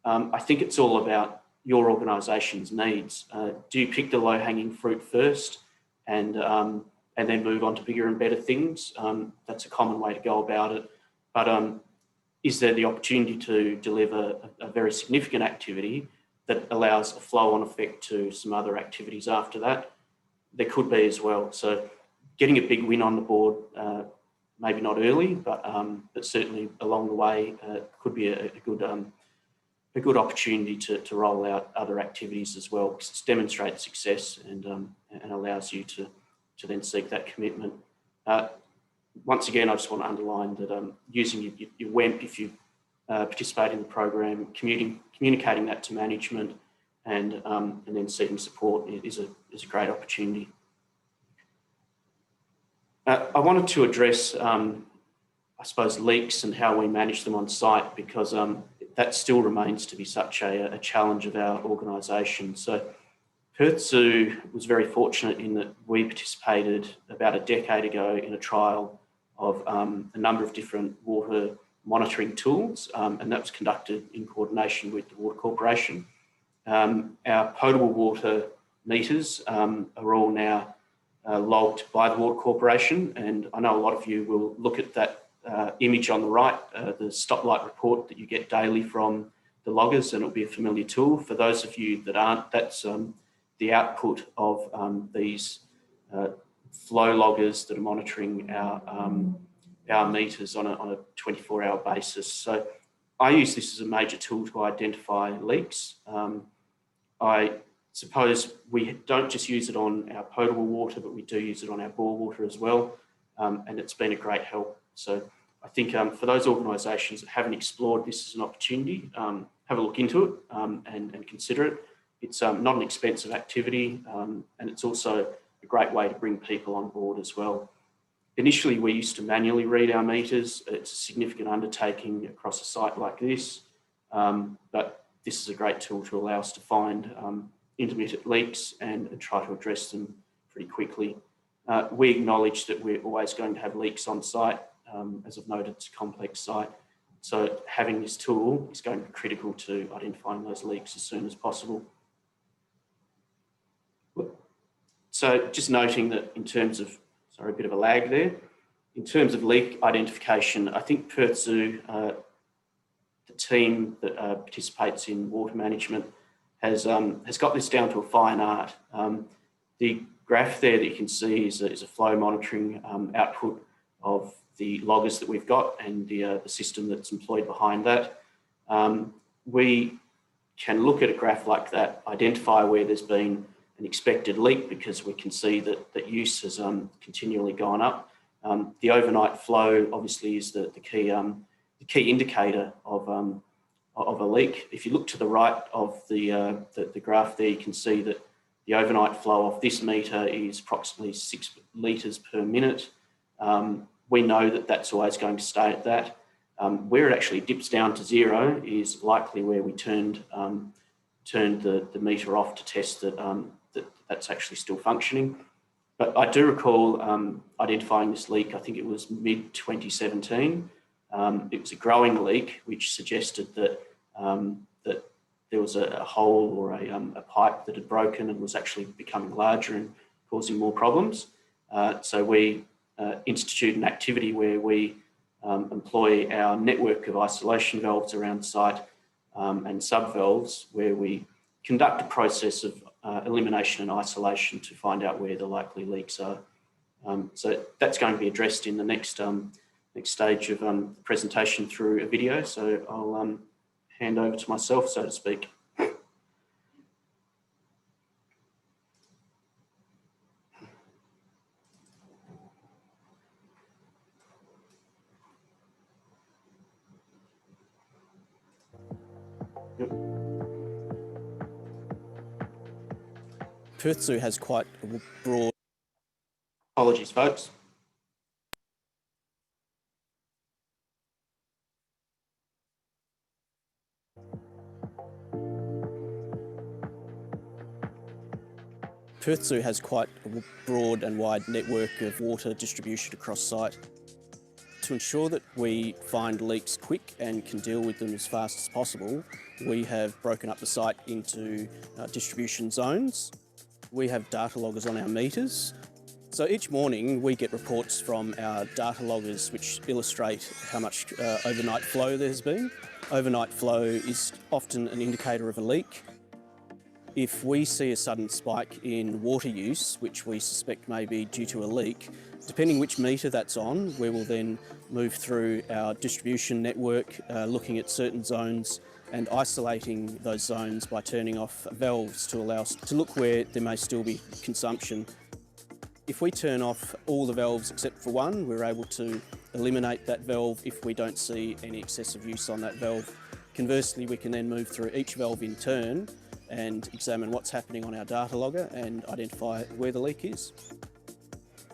I think it's all about your organisation's needs. Do you pick the low-hanging fruit first and then move on to bigger and better things? That's a common way to go about it. But is there the opportunity to deliver a very significant activity that allows a flow-on effect to some other activities after that? There could be as well. So getting a big win on the board, maybe not early, but certainly along the way, could be a good opportunity to roll out other activities as well, because it's demonstrated success and allows you to then seek that commitment. Once again, I just want to underline that using your WEMP, if you participate in the program, communicating that to management and then seeking support is a great opportunity. I wanted to address, I suppose, leaks and how we manage them on site, because that still remains to be such a challenge of our organisation. So Perth Zoo was very fortunate in that we participated about a decade ago in a trial of a number of different water monitoring tools, and that was conducted in coordination with the Water Corporation. Our potable water meters are all now logged by the Water Corporation, and I know a lot of you will look at that image on the right, the stoplight report that you get daily from the loggers, and it'll be a familiar tool. For those of you that aren't, that's the output of these flow loggers that are monitoring our meters on a 24-hour basis. So I use this as a major tool to identify leaks. I suppose we don't just use it on our potable water, but we do use it on our bore water as well, and it's been a great help. So I think for those organisations that haven't explored this as an opportunity, have a look into it and consider it. It's not an expensive activity, and it's also a great way to bring people on board as well. Initially, we used to manually read our meters. It's a significant undertaking across a site like this, but this is a great tool to allow us to find intermittent leaks and try to address them pretty quickly. We acknowledge that we're always going to have leaks on site. As I've noted, it's a complex site. So having this tool is going to be critical to identifying those leaks as soon as possible. So just noting that in terms of, sorry, a bit of a lag there. In terms of leak identification, I think Perth Zoo, the team that participates in water management, has got this down to a fine art. The graph there that you can see is a flow monitoring output of the loggers that we've got and the system that's employed behind that. We can look at a graph like that, identify where there's been an expected leak, because we can see that use has continually gone up. The overnight flow obviously is the key indicator of a leak. If you look to the right of the graph there, you can see that the overnight flow of this meter is approximately 6 litres per minute. We know that that's always going to stay at that. Where it actually dips down to zero is likely where we turned the meter off to test that that's actually still functioning. But I do recall identifying this leak, I think it was mid-2017. It was a growing leak, which suggested that there was a hole or a pipe that had broken and was actually becoming larger and causing more problems. So we institute an activity where we employ our network of isolation valves around site and sub-valves, where we conduct a process of elimination and isolation to find out where the likely leaks are. So that's going to be addressed in the next stage of the presentation through a video. So I'll hand over to myself, so to speak. Yep.
Perth Zoo has quite a broad...
Apologies, folks.
Perth Zoo has quite a broad and wide network of water distribution across site. To ensure that we find leaks quick and can deal with them as fast as possible, we have broken up the site into distribution zones. We have data loggers on our meters. So each morning we get reports from our data loggers which illustrate how much overnight flow there has been. Overnight flow is often an indicator of a leak. If we see a sudden spike in water use, which we suspect may be due to a leak, depending which meter that's on, we will then move through our distribution network, looking at certain zones and isolating those zones by turning off valves to allow us to look where there may still be consumption. If we turn off all the valves except for one, we're able to eliminate that valve if we don't see any excessive use on that valve. Conversely, we can then move through each valve in turn and examine what's happening on our data logger and identify where the leak is.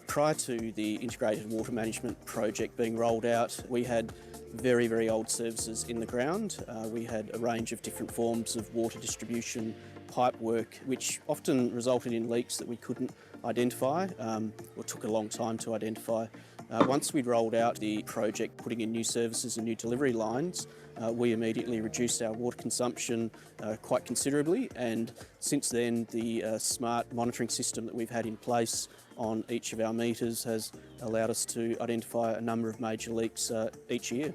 Prior to the integrated water management project being rolled out, we had very, very old services in the ground. We had a range of different forms of water distribution pipe work, which often resulted in leaks that we couldn't identify or took a long time to identify. Once we'd rolled out the project, putting in new services and new delivery lines, we immediately reduced our water consumption quite considerably, and since then the smart monitoring system that we've had in place on each of our meters has allowed us to identify a number of major leaks each year.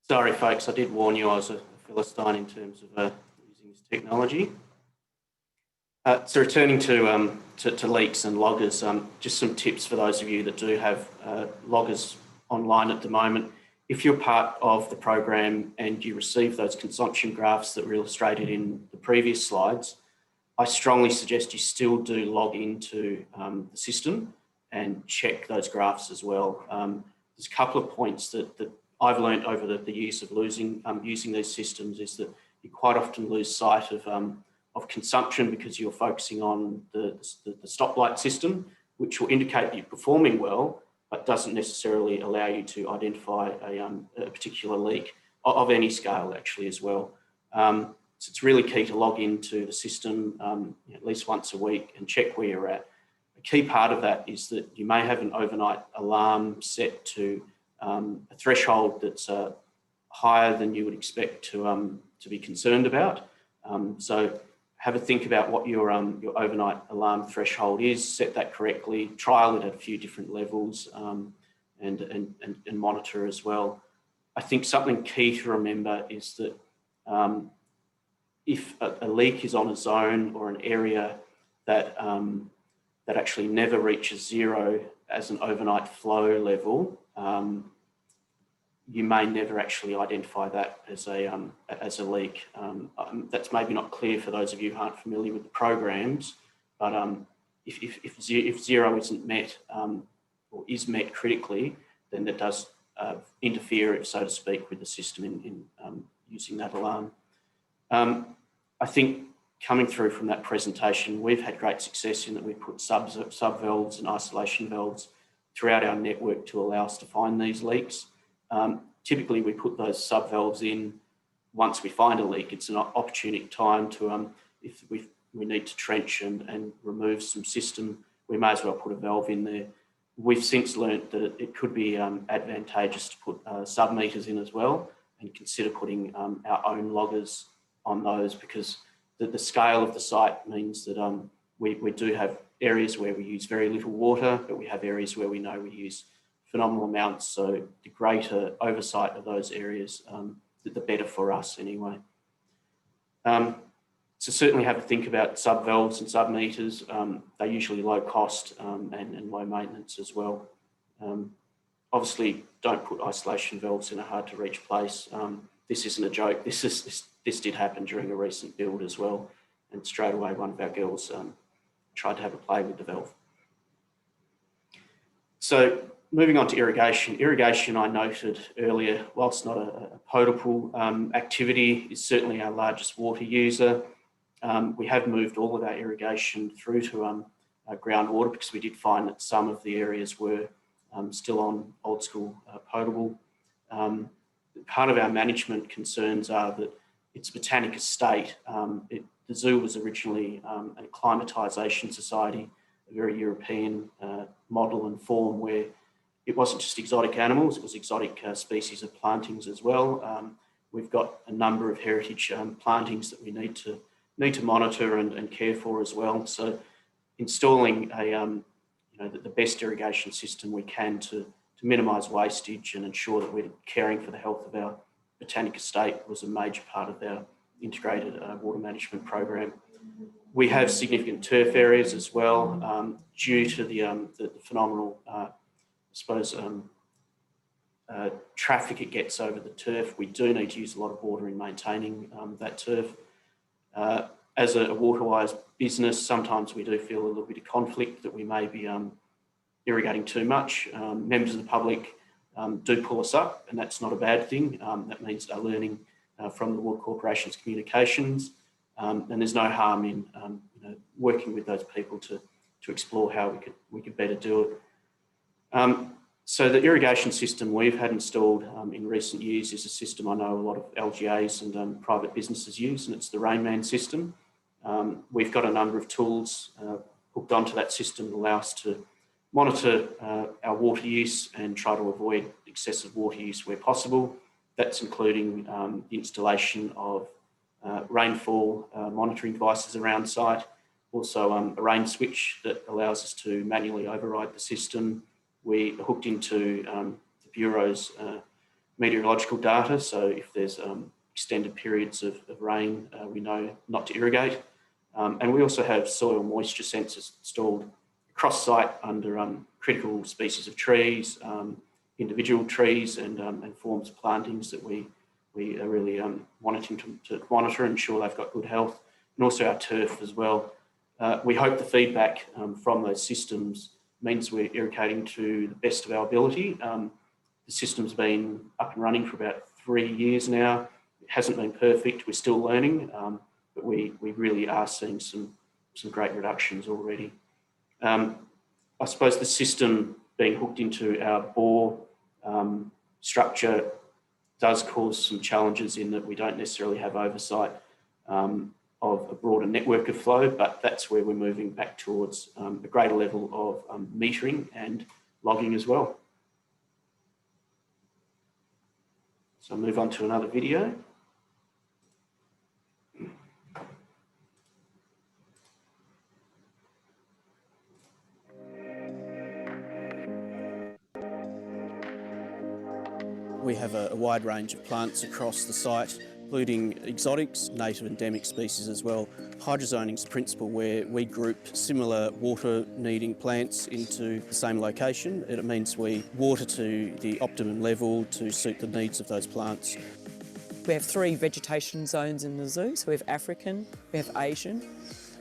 Sorry, folks, I did warn you I was a Philistine in terms of using this technology. So returning to leaks and loggers, just some tips for those of you that do have loggers online at the moment. If you're part of the program and you receive those consumption graphs that were illustrated in the previous slides, I strongly suggest you still do log into the system and check those graphs as well. There's a couple of points that I've learned over the years of using these systems is that you quite often lose sight of consumption because you're focusing on the stoplight system, which will indicate that you're performing well, but doesn't necessarily allow you to identify a particular leak of any scale actually as well. So it's really key to log into the system at least once a week and check where you're at. A key part of that is that you may have an overnight alarm set to a threshold that's higher than you would expect to be concerned about. So have a think about what your overnight alarm threshold is, set that correctly, trial it at a few different levels and monitor as well. I think something key to remember is that if a leak is on a zone or an area that actually never reaches zero as an overnight flow level, you may never actually identify that as a leak. That's maybe not clear for those of you who aren't familiar with the programs, but if zero isn't met or is met critically, then that does interfere, so to speak, with the system in using that alarm. I think coming through from that presentation, we've had great success in that we've put sub valves and isolation valves throughout our network to allow us to find these leaks. Typically, we put those sub valves in once we find a leak. It's an opportune time to, if we need to trench and remove some system, we may as well put a valve in there. We've since learnt that it could be advantageous to put sub meters in as well and consider putting our own loggers on those, because the scale of the site means that we do have areas where we use very little water, but we have areas where we know we use phenomenal amounts. So the greater oversight of those areas, the better for us anyway. So certainly have a think about sub valves and sub meters. They're usually low cost and low maintenance as well. Obviously, don't put isolation valves in a hard to reach place. This isn't a joke. This did happen during a recent build as well. And straight away, one of our girls tried to have a play with the valve. So Moving on to irrigation. Irrigation, I noted earlier, whilst not a potable activity, is certainly our largest water user. We have moved all of our irrigation through to groundwater because we did find that some of the areas were still on old school potable. Part of our management concerns are that it's a botanic estate. The zoo was originally a acclimatisation society, a very European model and form where it wasn't just exotic animals, it was exotic species of plantings as well. We've got a number of heritage plantings that we need to monitor and care for as well. So installing the best irrigation system we can to minimise wastage and ensure that we're caring for the health of our botanic estate was a major part of our integrated water management program. We have significant turf areas as well due to the phenomenal, traffic it gets over the turf. We do need to use a lot of water in maintaining that turf. As a waterwise business, sometimes we do feel a little bit of conflict that we may be irrigating too much. Members of the public do pull us up, and that's not a bad thing. That means they're learning from the Water Corporation's communications, and there's no harm in working with those people to explore how we could better do it. So the irrigation system we've had installed in recent years is a system I know a lot of LGAs and private businesses use, and it's the Rainman system. We've got a number of tools hooked onto that system that allow us to monitor our water use and try to avoid excessive water use where possible. That's including the installation of rainfall monitoring devices around site, also a rain switch that allows us to manually override the system. We are hooked into the Bureau's meteorological data, so if there's extended periods of rain, we know not to irrigate. And we also have soil moisture sensors installed across site under critical species of trees, individual trees and forms of plantings that we are really wanting to monitor and ensure they've got good health, and also our turf as well. We hope the feedback from those systems means we're irrigating to the best of our ability. The system's been up and running for about 3 years now. It hasn't been perfect, we're still learning, but we really are seeing some great reductions already. I suppose the system being hooked into our bore structure does cause some challenges in that we don't necessarily have oversight of a broader network of flow, but that's where we're moving back towards a greater level of metering and logging as well. So I'll move on to another video.
We have a wide range of plants across the site, including exotics, native endemic species as well. Hydrozoning is a principle where we group similar water needing plants into the same location. It means we water to the optimum level to suit the needs of those plants.
We have 3 vegetation zones in the zoo. So we have African, we have Asian,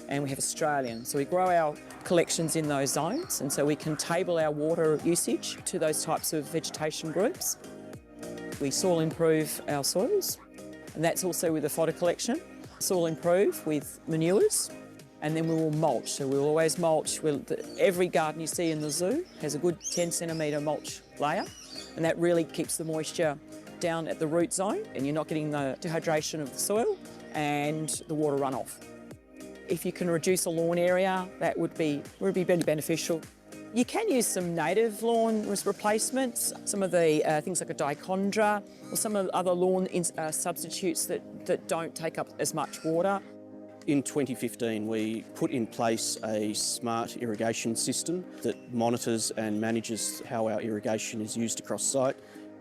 and we have Australian. So we grow our collections in those zones, and so we can table our water usage to those types of vegetation groups. We soil improve our soils, and that's also with the fodder collection. Soil improve with manures, and then we will mulch. So we'll always mulch. Every garden you see in the zoo has a good 10 centimetre mulch layer, and that really keeps the moisture down at the root zone, and you're not getting the dehydration of the soil and the water runoff. If you can reduce a lawn area, that would be very beneficial. You can use some native lawn replacements, some of the things like a dichondra or some of the other lawn substitutes that don't take up as much water.
In 2015, we put in place a smart irrigation system that monitors and manages how our irrigation is used across site.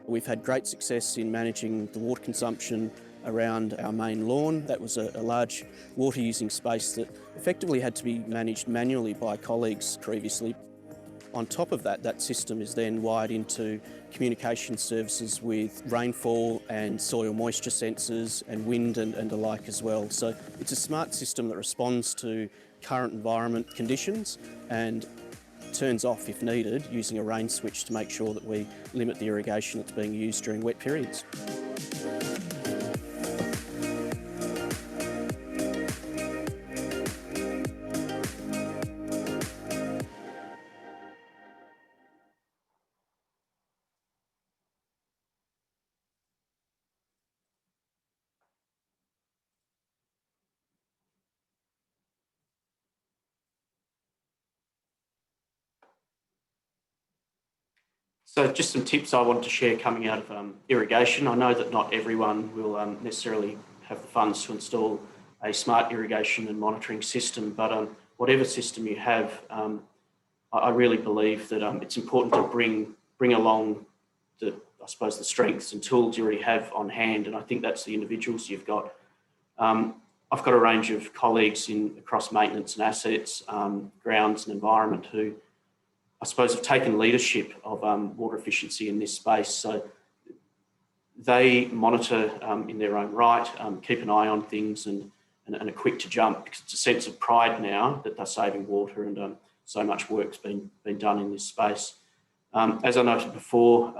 We've had great success in managing the water consumption around our main lawn. That was a large water using space that effectively had to be managed manually by colleagues previously. On top of that, that system is then wired into communication services with rainfall and soil moisture sensors and wind and the like as well. So it's a smart system that responds to current environment conditions and turns off if needed, using a rain switch to make sure that we limit the irrigation that's being used during wet periods.
So just some tips I want to share coming out of irrigation. I know that not everyone will necessarily have the funds to install a smart irrigation and monitoring system, but whatever system you have, I really believe that it's important to bring along the strengths and tools you already have on hand, and I think that's the individuals you've got. I've got a range of colleagues across maintenance and assets, grounds and environment who I suppose have taken leadership of water efficiency in this space. So they monitor in their own right, keep an eye on things and are quick to jump, because it's a sense of pride now that they're saving water, and so much work's been done in this space. As I noted before,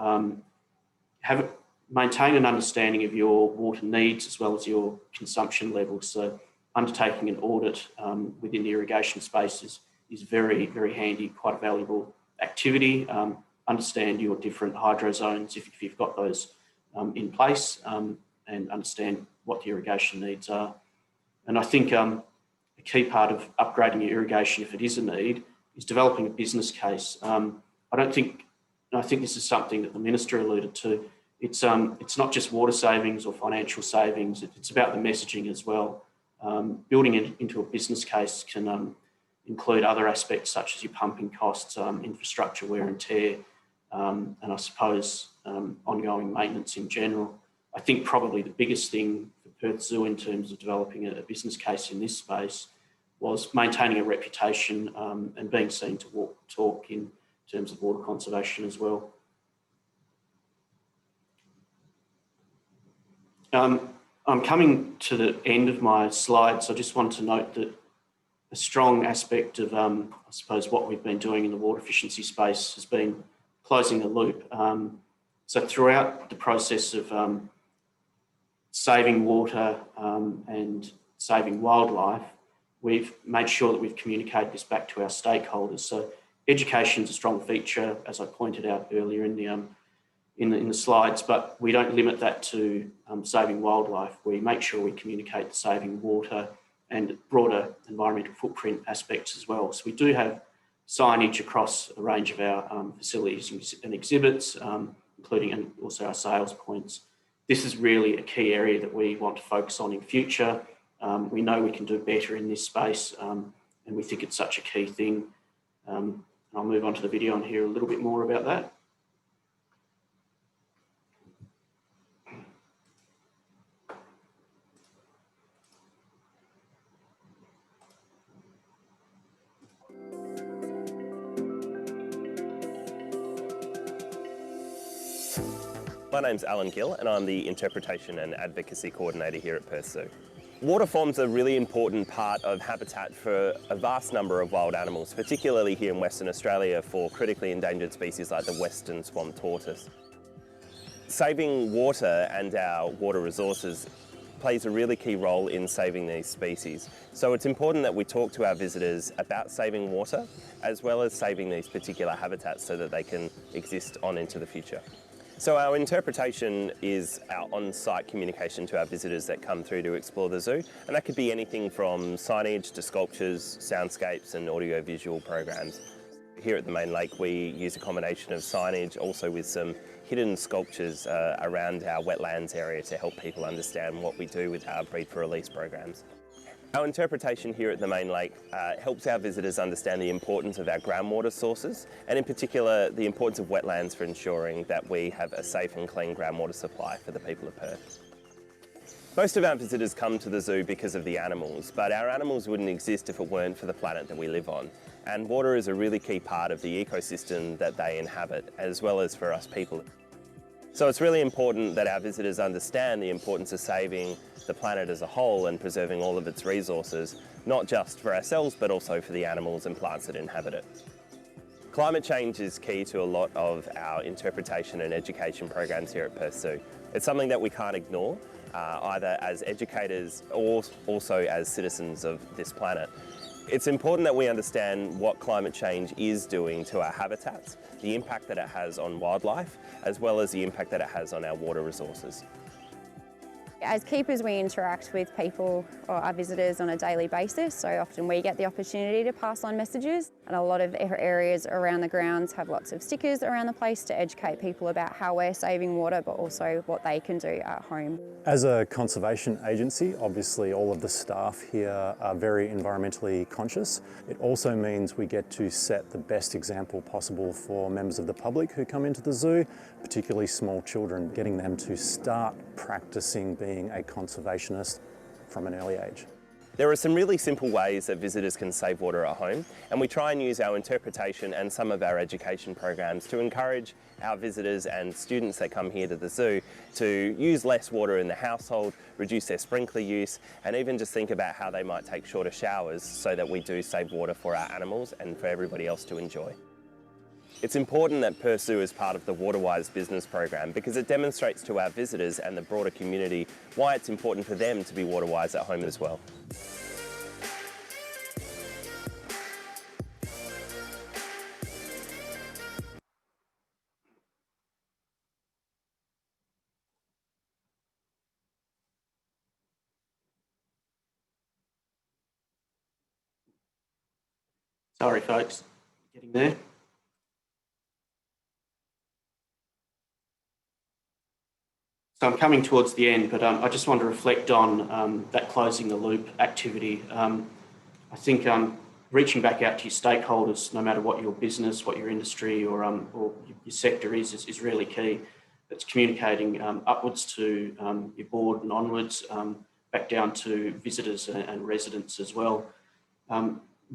maintain an understanding of your water needs as well as your consumption levels. So undertaking an audit within the irrigation space is very, very handy, quite a valuable activity. Understand your different hydro zones if you've got those in place, and understand what the irrigation needs are. And I think a key part of upgrading your irrigation, if it is a need, is developing a business case. I think this is something that the Minister alluded to. It's not just water savings or financial savings, it's about the messaging as well. Building it into a business case can include other aspects such as your pumping costs, infrastructure wear and tear, and I suppose ongoing maintenance in general. I think probably the biggest thing for Perth Zoo in terms of developing a business case in this space was maintaining a reputation and being seen to walk the talk in terms of water conservation as well. I'm coming to the end of my slides. I just want to note that a strong aspect of, I suppose, what we've been doing in the water efficiency space has been closing the loop. So throughout the process of saving water and saving wildlife, we've made sure that we've communicated this back to our stakeholders. So education is a strong feature, as I pointed out earlier in the slides, but we don't limit that to saving wildlife. We make sure we communicate the saving water and broader environmental footprint aspects as well. So we do have signage across a range of our facilities and exhibits, including and also our sales points. This is really a key area that we want to focus on in future. We know we can do better in this space, and we think it's such a key thing. I'll move on to the video and hear a little bit more about that.
My name's Alan Gill and I'm the Interpretation and Advocacy Coordinator here at Perth Zoo. Water forms a really important part of habitat for a vast number of wild animals, particularly here in Western Australia for critically endangered species like the western swamp tortoise. Saving water and our water resources plays a really key role in saving these species. So it's important that we talk to our visitors about saving water as well as saving these particular habitats so that they can exist on into the future. So our interpretation is our on-site communication to our visitors that come through to explore the zoo, and that could be anything from signage to sculptures, soundscapes and audio-visual programs. Here at the main lake we use a combination of signage also with some hidden sculptures around our wetlands area to help people understand what we do with our breed for release programs. Our interpretation here at the main lake helps our visitors understand the importance of our groundwater sources, and in particular the importance of wetlands for ensuring that we have a safe and clean groundwater supply for the people of Perth. Most of our visitors come to the zoo because of the animals, but our animals wouldn't exist if it weren't for the planet that we live on. And water is a really key part of the ecosystem that they inhabit, as well as for us people. So it's really important that our visitors understand the importance of saving the planet as a whole and preserving all of its resources, not just for ourselves, but also for the animals and plants that inhabit it. Climate change is key to a lot of our interpretation and education programs here at Perth Zoo. It's something that we can't ignore, either as educators or also as citizens of this planet. It's important that we understand what climate change is doing to our habitats, the impact that it has on wildlife, as well as the impact that it has on our water resources.
As keepers, we interact with people or our visitors on a daily basis, so often we get the opportunity to pass on messages, and a lot of areas around the grounds have lots of stickers around the place to educate people about how we're saving water, but also what they can do at home.
As a conservation agency, obviously all of the staff here are very environmentally conscious. It also means we get to set the best example possible for members of the public who come into the zoo, particularly small children, getting them to start practicing being a conservationist from an early age.
There are some really simple ways that visitors can save water at home, and we try and use our interpretation and some of our education programs to encourage our visitors and students that come here to the zoo to use less water in the household, reduce their sprinkler use, and even just think about how they might take shorter showers so that we do save water for our animals and for everybody else to enjoy. It's important that Perth Zoo is part of the Waterwise Business program because it demonstrates to our visitors and the broader community why it's important for them to be waterwise at home as well.
Sorry folks, getting there. So I'm coming towards the end, but I just want to reflect on that closing the loop activity. I think reaching back out to your stakeholders, no matter what your business, what your industry or your sector is really key. It's communicating upwards to your board and onwards, back down to visitors and residents as well.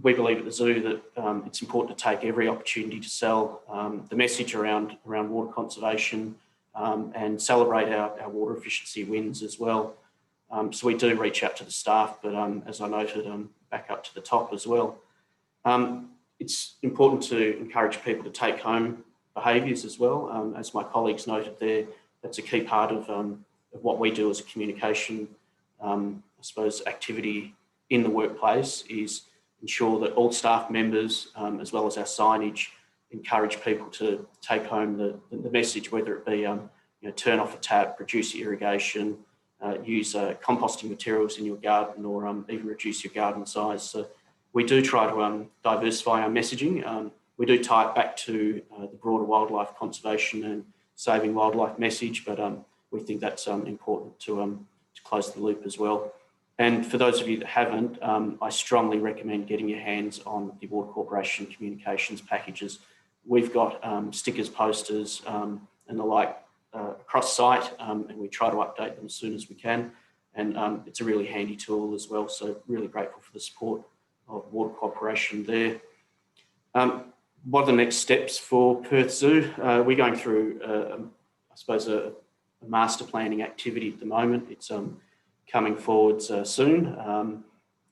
We believe at the zoo that it's important to take every opportunity to sell the message around water conservation, and celebrate our water efficiency wins as well. So we do reach out to the staff, but as I noted, back up to the top as well. It's important to encourage people to take home behaviours as well. As my colleagues noted there, that's a key part of what we do as a communication, I suppose, activity in the workplace is ensure that all staff members, as well as our signage, encourage people to take home the message, whether it be turn off a tap, reduce your irrigation, use composting materials in your garden, or even reduce your garden size. So we do try to diversify our messaging. We do tie it back to the broader wildlife conservation and saving wildlife message, but we think that's important to close the loop as well. And for those of you that haven't, I strongly recommend getting your hands on the Water Corporation communications packages. We've got stickers, posters, and the like across site, and we try to update them as soon as we can. And it's a really handy tool as well. So really grateful for the support of Water Corporation there. What are the next steps for Perth Zoo? We're going through, I suppose, a master planning activity at the moment. It's coming forwards soon.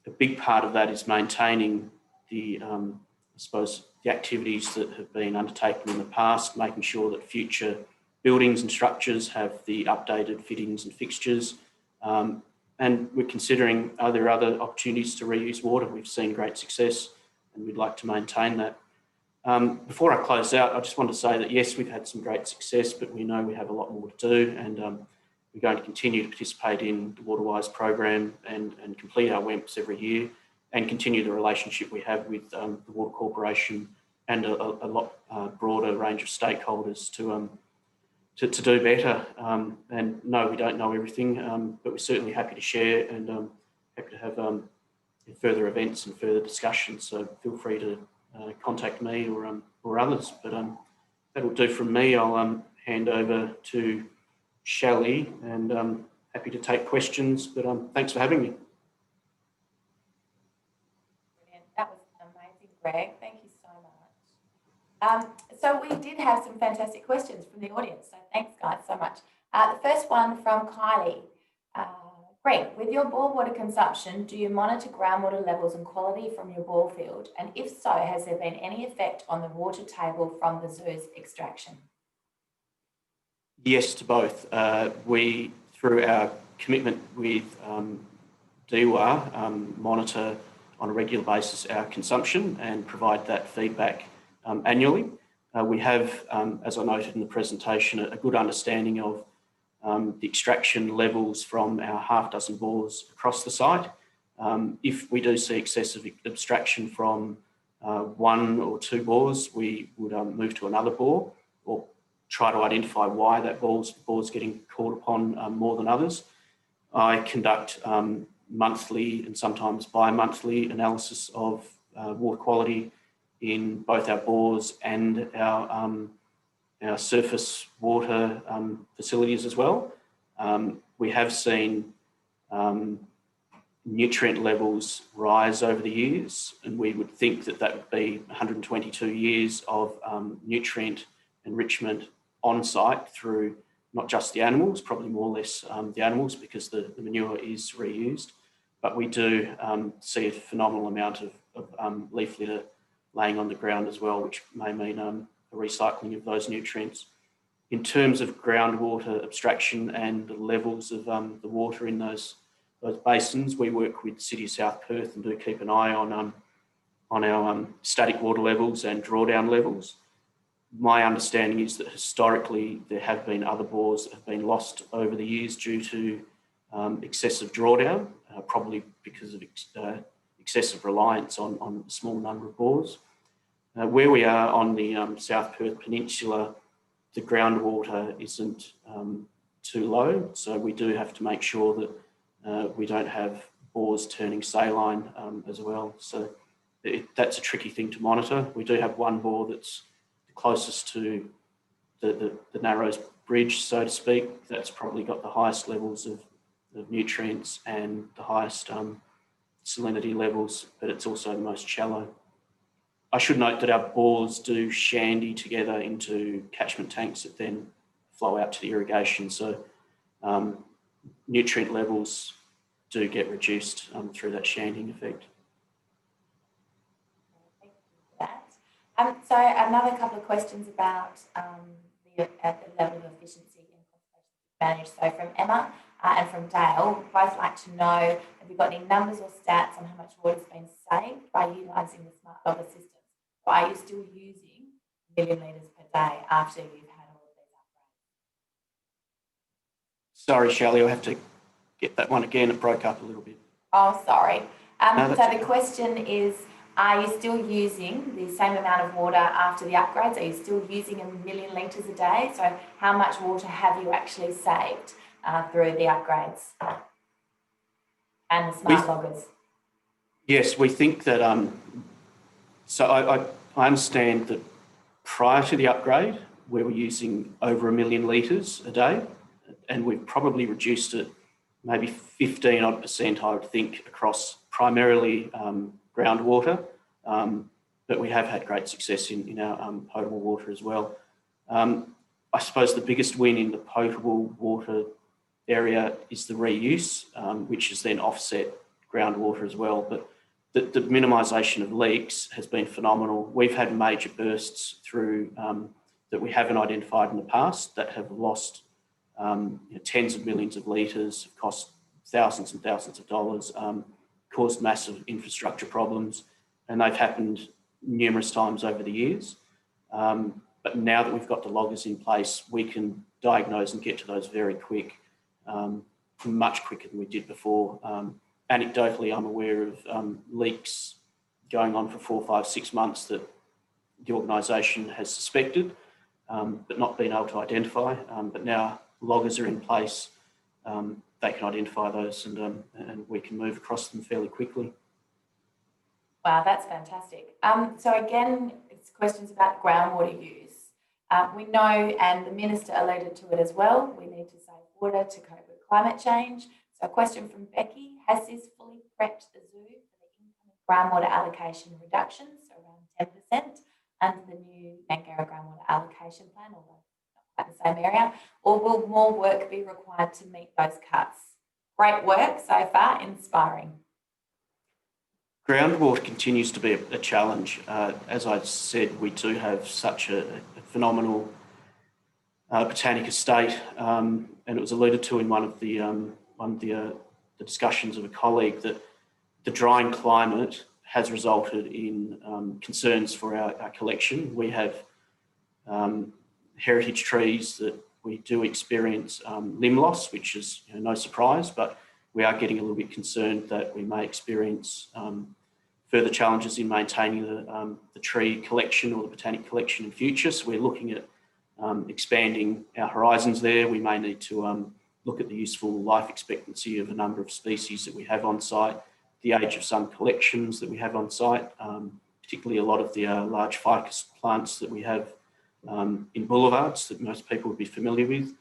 A big part of that is maintaining the, I suppose, the activities that have been undertaken in the past, making sure that future buildings and structures have the updated fittings and fixtures. And we're considering, are there other opportunities to reuse water? We've seen great success and we'd like to maintain that. Before I close out, I just want to say that yes, we've had some great success, but we know we have a lot more to do, and we're going to continue to participate in the Waterwise program and complete our WEMPs every year and continue the relationship we have with the Water Corporation and a lot broader range of stakeholders to do better. And no, we don't know everything, but we're certainly happy to share and happy to have further events and further discussions. So feel free to contact me or others. But that'll do from me. I'll hand over to Shelley, and happy to take questions. But thanks for having me.
Brilliant. That was amazing, Greg. Thank you so much. So we did have some fantastic questions from the audience. So thanks, guys, so much. The first one from Kylie. Great. With your bore water consumption, do you monitor groundwater levels and quality from your bore field? And if so, has there been any effect on the water table from the zoo's extraction?
Yes to both. We, through our commitment with DEWA, monitor on a regular basis our consumption and provide that feedback annually. We have, as I noted in the presentation, a good understanding of the extraction levels from our half dozen bores across the site. If we do see excessive abstraction from one or two bores, we would move to another bore or try to identify why that bore's getting called upon more than others. I conduct monthly and sometimes bi-monthly analysis of water quality in both our bores and our surface water facilities as well. We have seen nutrient levels rise over the years, and we would think that that would be 122 years of nutrient enrichment on site through not just the animals, probably more or less the animals because the manure is reused, but we do see a phenomenal amount of leaf litter laying on the ground as well, which may mean a recycling of those nutrients. In terms of groundwater abstraction and the levels of the water in those basins, we work with City of South Perth and do keep an eye on our static water levels and drawdown levels. My understanding is that historically there have been other bores that have been lost over the years due to excessive drawdown, probably because of excessive reliance on a small number of bores. Where we are on the South Perth Peninsula, the groundwater isn't too low, so we do have to make sure that we don't have bores turning saline as well. So that's a tricky thing to monitor. We do have one bore that's closest to the Narrows Bridge, so to speak. That's probably got the highest levels of nutrients and the highest salinity levels, but it's also the most shallow. I should note that our bores do shandy together into catchment tanks that then flow out to the irrigation. So nutrient levels do get reduced through that shanding effect.
Thank you for that. So another couple of questions about the level of efficiency and conservation managed. So from Emma and from Dale, we'd both like to know, have you got any numbers or stats on how much water has been saved by utilising the smart logger system? Or are you still using 1 million litres per day after you've had all of these upgrades?
Sorry, Shelley, I'll have to get that one again. It broke up a little bit.
Oh, sorry.
No,
so the question is, are you still using the same amount of water after the upgrades? Are you still using 1 million litres a day? So how much water have you actually saved through the upgrades and the smart loggers?
Yes, we think that, so I understand that prior to the upgrade, we were using over 1 million litres a day, and we've probably reduced it maybe 15% I would think across primarily groundwater, but we have had great success in our potable water as well. I suppose the biggest win in the potable water area is the reuse, which has then offset groundwater as well. But the minimisation of leaks has been phenomenal. We've had major bursts through that we haven't identified in the past that have lost tens of millions of litres, cost thousands and thousands of dollars, caused massive infrastructure problems, and they've happened numerous times over the years. But now that we've got the loggers in place, we can diagnose and get to those very quick, much quicker than we did before. Anecdotally, I'm aware of leaks going on for 4, 5, 6 months that the organisation has suspected, but not been able to identify. But now loggers are in place, they can identify those and we can move across them fairly quickly.
Wow, that's fantastic. So again, it's questions about groundwater use. We know, and the Minister alluded to it as well, we need to save water to cope with climate change. So a question from Becky, has this fully prepped the zoo for the incoming groundwater allocation reductions, so around 10%, under the new Mangara groundwater allocation plan, although not quite the same area, or will more work be required to meet those cuts? Great work so far, inspiring.
Groundwater continues to be a challenge. As I said, we do have such a phenomenal botanic estate, and it was alluded to in one of the discussions of a colleague that the drying climate has resulted in concerns for our collection. We have heritage trees that we do experience limb loss, which is no surprise, but we are getting a little bit concerned that we may experience further challenges in maintaining the tree collection or the botanic collection in future. So we're looking at expanding our horizons there. We may need to look at the useful life expectancy of a number of species that we have on site, the age of some collections that we have on site, particularly a lot of the large ficus plants that we have in boulevards that most people would be familiar with,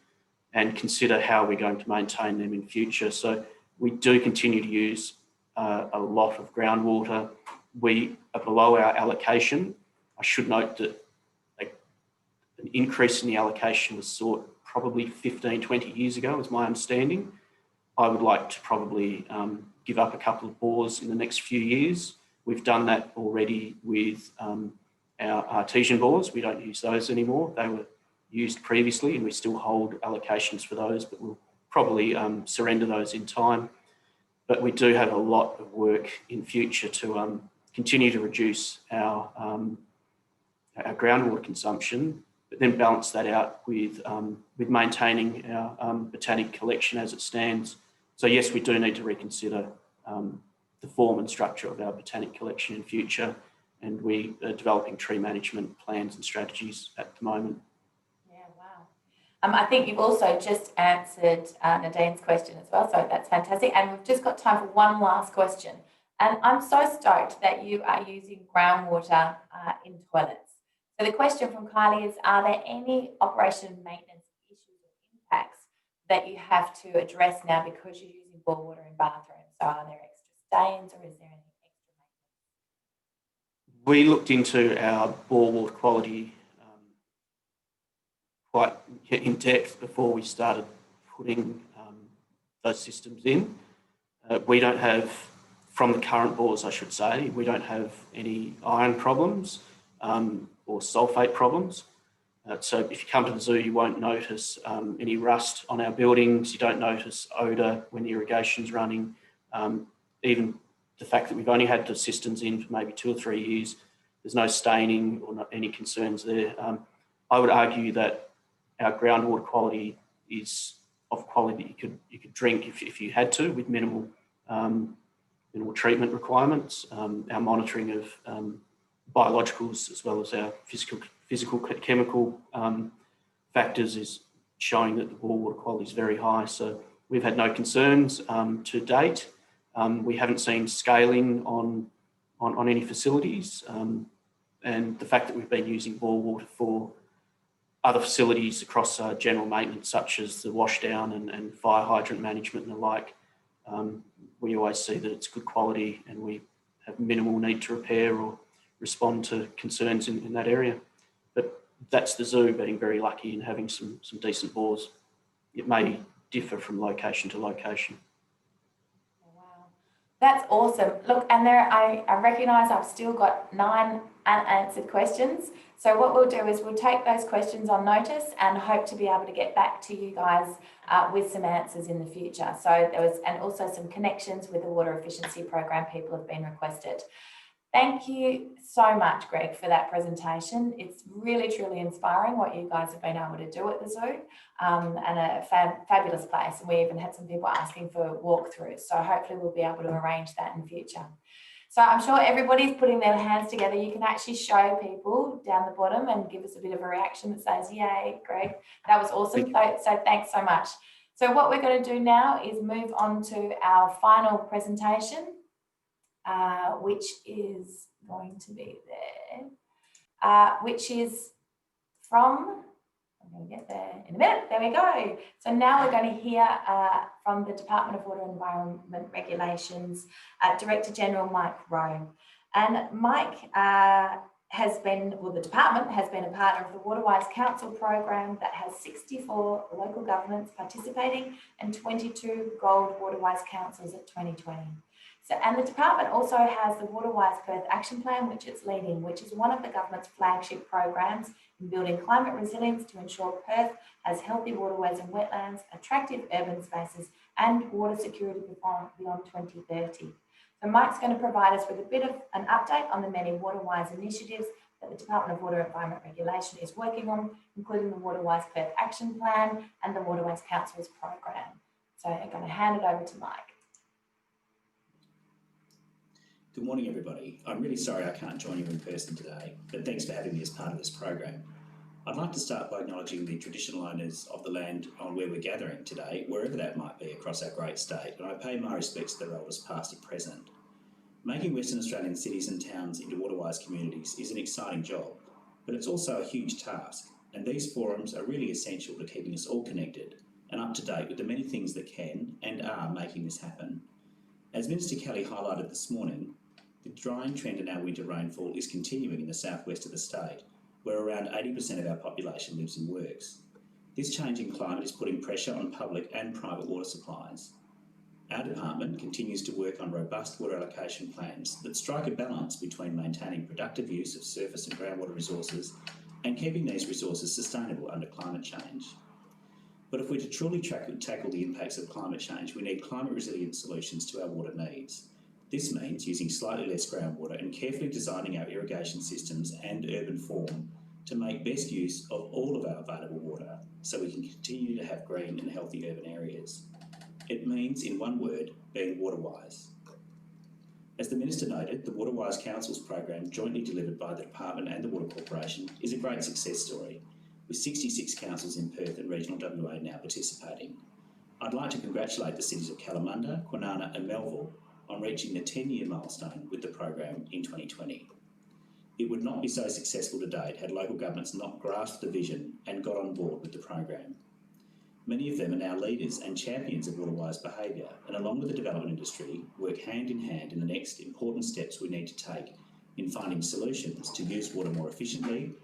and consider how we're going to maintain them in future. So we do continue to use a lot of groundwater. We are below our allocation. I should note that an increase in the allocation was sought probably 15, 20 years ago, is my understanding. I would like to probably give up a couple of bores in the next few years. We've done that already with our artesian bores. We don't use those anymore. They were used previously and we still hold allocations for those, but we'll probably surrender those in time. But we do have a lot of work in future to continue to reduce our groundwater consumption, but then balance that out with maintaining our botanic collection as it stands. So yes, we do need to reconsider the form and structure of our botanic collection in future, and we are developing tree management plans and strategies at the moment.
Yeah, wow. I think you've also just answered Nadine's question as well, so that's fantastic. And we've just got time for one last question. And I'm so stoked that you are using groundwater in toilets. So the question from Kylie is, are there any operation and maintenance issues or impacts that you have to address now because you're using bore water in bathrooms? So are there extra stains or is there any extra maintenance?
We looked into our bore water quality quite in depth before we started putting those systems in. We don't have, from the current bores I should say, we don't have any iron problems or sulphate problems. So if you come to the zoo, you won't notice any rust on our buildings. You don't notice odour when the irrigation's running. Even the fact that we've only had the systems in for maybe 2 or 3 years, there's no staining or not any concerns there. I would argue that our groundwater quality is of quality you could drink if you had to, with minimal treatment requirements. Our monitoring of biologicals as well as our physical chemical factors is showing that the bore water quality is very high. So we've had no concerns to date. We haven't seen scaling on any facilities, and the fact that we've been using bore water for other facilities across general maintenance, such as the washdown and fire hydrant management and the like, we always see that it's good quality and we have minimal need to repair or respond to concerns in that area. But that's the zoo being very lucky in having some decent bores. It may differ from location to location.
Wow, that's awesome. Look, and I recognise I've still got 9 unanswered questions. So what we'll do is we'll take those questions on notice and hope to be able to get back to you guys with some answers in the future. So there was, and also some connections with the water efficiency program people have been requested. Thank you so much, Greg, for that presentation. It's really, truly inspiring what you guys have been able to do at the zoo, and a fabulous place. And we even had some people asking for walkthroughs. So hopefully we'll be able to arrange that in future. So I'm sure everybody's putting their hands together. You can actually show people down the bottom and give us a bit of a reaction that says, yay, Greg, that was awesome. So thanks so much. So what we're going to do now is move on to our final presentation, which is going to be there, which is from, I'm going to get there in a minute, there we go. So now we're going to hear from the Department of Water and Environment Regulations, Director General Mike Rowe. And Mike the department has been a partner of the Waterwise Council program that has 64 local governments participating and 22 Gold Waterwise Councils at 2020. And the department also has the Waterwise Perth Action Plan, which it's leading, which is one of the government's flagship programs in building climate resilience to ensure Perth has healthy waterways and wetlands, attractive urban spaces, and water security beyond 2030. So Mike's going to provide us with a bit of an update on the many Waterwise initiatives that the Department of Water and Environment Regulation is working on, including the Waterwise Perth Action Plan and the Waterwise Council's program. So I'm going to hand it over to Mike.
Good morning, everybody. I'm really sorry I can't join you in person today, but thanks for having me as part of this program. I'd like to start by acknowledging the traditional owners of the land on where we're gathering today, wherever that might be across our great state, and I pay my respects to their elders past and present. Making Western Australian cities and towns into waterwise communities is an exciting job, but it's also a huge task, and these forums are really essential to keeping us all connected and up to date with the many things that can and are making this happen. As Minister Kelly highlighted this morning, the drying trend in our winter rainfall is continuing in the southwest of the state, where around 80% of our population lives and works. This changing climate is putting pressure on public and private water supplies. Our department continues to work on robust water allocation plans that strike a balance between maintaining productive use of surface and groundwater resources and keeping these resources sustainable under climate change. But if we're to truly tackle the impacts of climate change, we need climate resilient solutions to our water needs. This means using slightly less groundwater and carefully designing our irrigation systems and urban form to make best use of all of our available water so we can continue to have green and healthy urban areas. It means, in one word, being waterwise. As the Minister noted, the Waterwise Councils program, jointly delivered by the Department and the Water Corporation, is a great success story, with 66 councils in Perth and regional WA now participating. I'd like to congratulate the cities of Kalamunda, Kwinana and Melville on reaching the 10-year milestone with the program in 2020. It would not be so successful to date had local governments not grasped the vision and got on board with the program. Many of them are now leaders and champions of waterwise behaviour, and along with the development industry, work hand in hand in the next important steps we need to take in finding solutions to use water more efficiently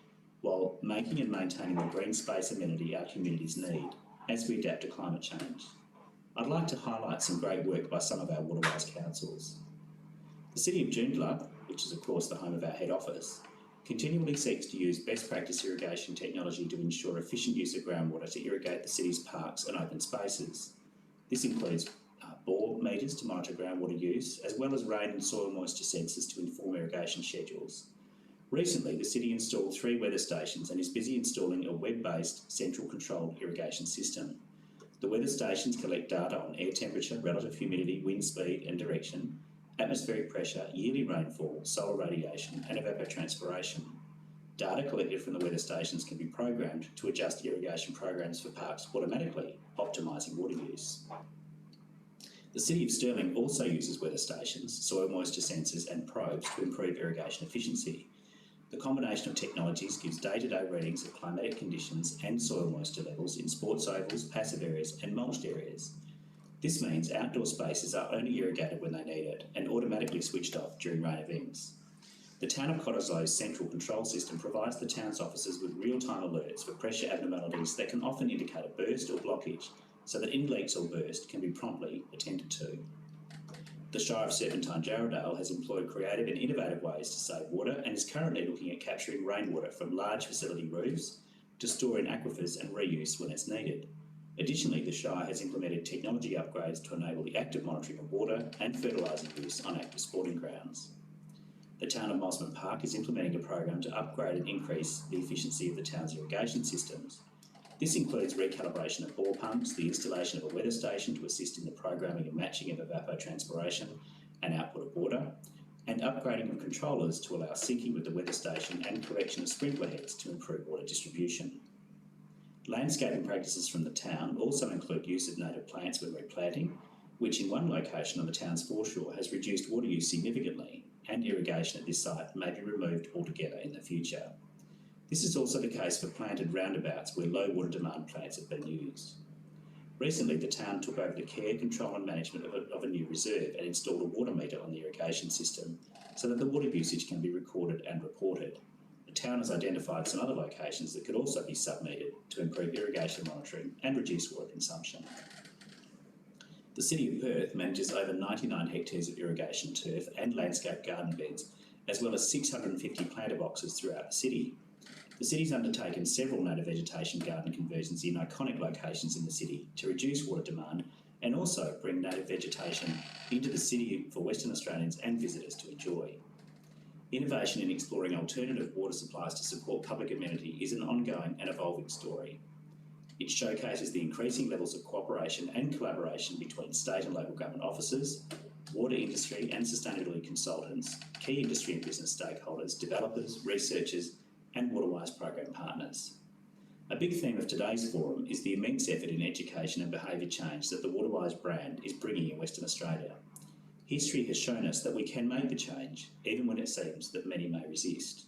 while making and maintaining the green space amenity our communities need as we adapt to climate change. I'd like to highlight some great work by some of our waterwise councils. The City of Joondalup, which is of course the home of our head office, continually seeks to use best practice irrigation technology to ensure efficient use of groundwater to irrigate the city's parks and open spaces. This includes bore meters to monitor groundwater use, as well as rain and soil moisture sensors to inform irrigation schedules. Recently, the city installed 3 weather stations and is busy installing a web-based central controlled irrigation system. The weather stations collect data on air temperature, relative humidity, wind speed and direction, atmospheric pressure, yearly rainfall, solar radiation and evapotranspiration. Data collected from the weather stations can be programmed to adjust irrigation programs for parks automatically, optimising water use. The City of Stirling also uses weather stations, soil moisture sensors and probes to improve irrigation efficiency. The combination of technologies gives day-to-day readings of climatic conditions and soil moisture levels in sports ovals, passive areas and mulched areas. This means outdoor spaces are only irrigated when they need it and automatically switched off during rain events. The Town of Cottesloe's central control system provides the town's officers with real-time alerts for pressure abnormalities that can often indicate a burst or blockage, so that any leaks or burst can be promptly attended to. The Shire of Serpentine-Jarrahdale has employed creative and innovative ways to save water and is currently looking at capturing rainwater from large facility roofs to store in aquifers and reuse when it's needed. Additionally, the Shire has implemented technology upgrades to enable the active monitoring of water and fertiliser use on active sporting grounds. The town of Mosman Park is implementing a program to upgrade and increase the efficiency of the town's irrigation systems. This includes recalibration of bore pumps, the installation of a weather station to assist in the programming and matching of evapotranspiration and output of water, and upgrading of controllers to allow syncing with the weather station and correction of sprinkler heads to improve water distribution. Landscaping practices from the town also include use of native plants when replanting, which in one location on the town's foreshore has reduced water use significantly, and irrigation at this site may be removed altogether in the future. This is also the case for planted roundabouts where low water demand plants have been used. Recently, the town took over the care, control and management of a new reserve and installed a water meter on the irrigation system so that the water usage can be recorded and reported. the town has identified some other locations that could also be submetered to improve irrigation monitoring and reduce water consumption. The City of Perth manages over 99 hectares of irrigation turf and landscape garden beds, as well as 650 planter boxes throughout the city. The city's undertaken several native vegetation garden conversions in iconic locations in the city to reduce water demand and also bring native vegetation into the city for Western Australians and visitors to enjoy. Innovation in exploring alternative water supplies to support public amenity is an ongoing and evolving story. It showcases the increasing levels of cooperation and collaboration between state and local government officers, water industry and sustainability consultants, key industry and business stakeholders, developers, researchers and Waterwise program partners. A big theme of today's forum is the immense effort in education and behaviour change that the Waterwise brand is bringing in Western Australia. History has shown us that we can make the change, even when it seems that many may resist.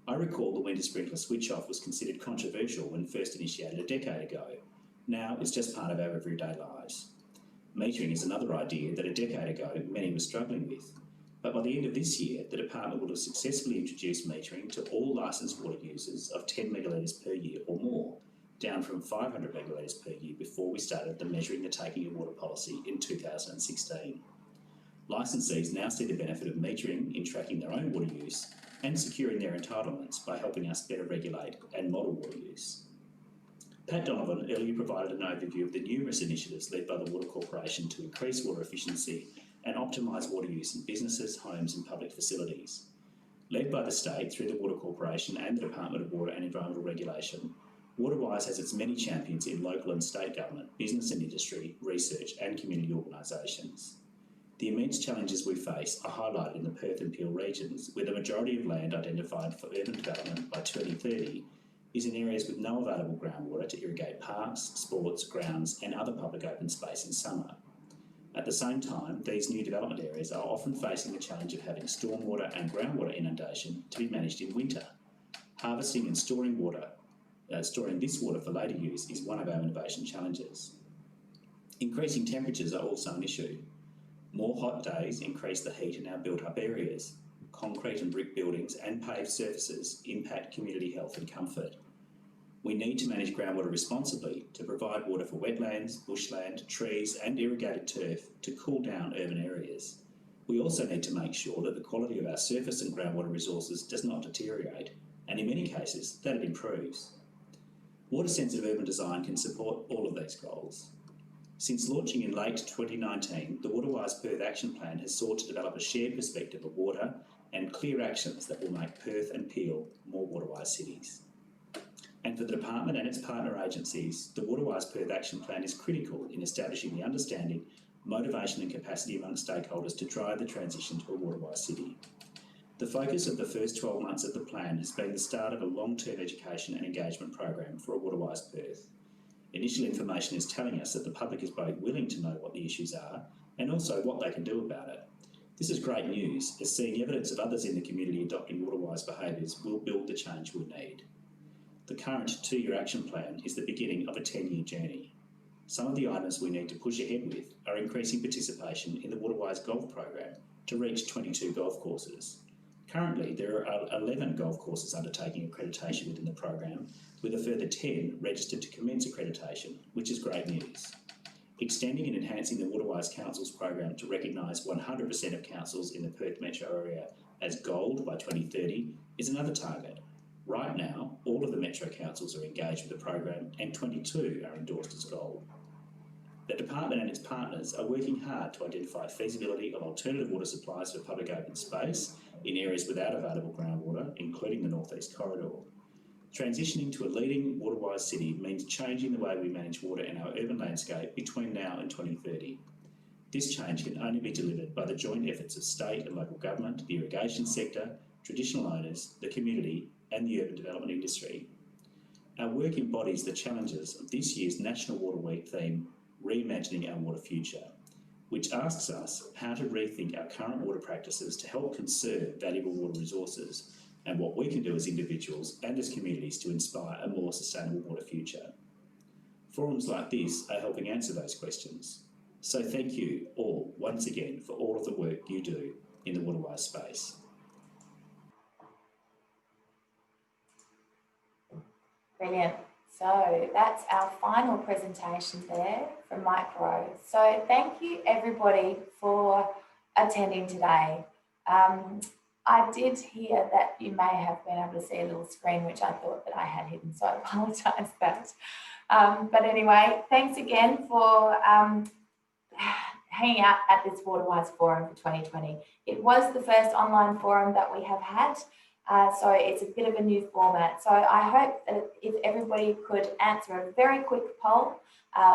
I recall the winter sprinkler switch-off was considered controversial when first initiated a decade ago. Now it's just part of our everyday lives. Metering is another idea that a decade ago many were struggling with. But by the end of this year, the department will have successfully introduced metering to all licensed water users of 10 megalitres per year or more, down from 500 megalitres per year before we started the Measuring the Taking of Water policy in 2016. Licensees now see the benefit of metering in tracking their own water use and securing their entitlements by helping us better regulate and model water use. Pat Donovan earlier provided an overview of the numerous initiatives led by the Water Corporation to increase water efficiency and optimise water use in businesses, homes and public facilities. Led by the state through the Water Corporation and the Department of Water and Environmental Regulation, Waterwise has its many champions in local and state government, business and industry, research and community organisations. The immense challenges we face are highlighted in the Perth and Peel regions, where the majority of land identified for urban development by 2030 is in areas with no available groundwater to irrigate parks, sports, grounds and other public open space in summer. At the same time, these new development areas are often facing the challenge of having stormwater and groundwater inundation to be managed in winter. Harvesting and storing this water for later use is one of our innovation challenges. Increasing temperatures are also an issue. More hot days increase the heat in our built-up areas. Concrete and brick buildings and paved surfaces impact community health and comfort. We need to manage groundwater responsibly to provide water for wetlands, bushland, trees and irrigated turf to cool down urban areas. We also need to make sure that the quality of our surface and groundwater resources does not deteriorate, and in many cases that it improves. Water-sensitive urban design can support all of these goals. Since launching in late 2019, the Waterwise Perth Action Plan has sought to develop a shared perspective of water and clear actions that will make Perth and Peel more waterwise cities. And for the department and its partner agencies, the Waterwise Perth Action Plan is critical in establishing the understanding, motivation and capacity among stakeholders to drive the transition to a waterwise city. The focus of the first 12 months of the plan has been the start of a long-term education and engagement program for a waterwise Perth. Initial information is telling us that the public is both willing to know what the issues are and also what they can do about it. This is great news, as seeing evidence of others in the community adopting waterwise behaviours will build the change we need. The current 2-year action plan is the beginning of a 10-year journey. Some of the items we need to push ahead with are increasing participation in the Waterwise Golf program to reach 22 golf courses. Currently, there are 11 golf courses undertaking accreditation within the program, with a further 10 registered to commence accreditation, which is great news. Extending and enhancing the Waterwise Councils program to recognise 100% of councils in the Perth metro area as gold by 2030 is another target. Right now, all of the metro councils are engaged with the program and 22 are endorsed as gold. The department and its partners are working hard to identify feasibility of alternative water supplies for public open space in areas without available groundwater, including the North East Corridor. Transitioning to a leading waterwise city means changing the way we manage water in our urban landscape between now and 2030. This change can only be delivered by the joint efforts of state and local government, the irrigation sector, traditional owners, the community and the urban development industry. Our work embodies the challenges of this year's National Water Week theme, Reimagining Our Water Future, which asks us how to rethink our current water practices to help conserve valuable water resources and what we can do as individuals and as communities to inspire a more sustainable water future. Forums like this are helping answer those questions. So thank you all once again for all of the work you do in the waterwise space.
Brilliant. So that's our final presentation there from Mike Rowe. So thank you everybody for attending today. I did hear that you may have been able to see a little screen which I thought that I had hidden, so I apologise for that. But anyway, thanks again for hanging out at this Waterwise Forum for 2020. It was the first online forum that we have had, so it's a bit of a new format. So I hope that if everybody could answer a very quick poll,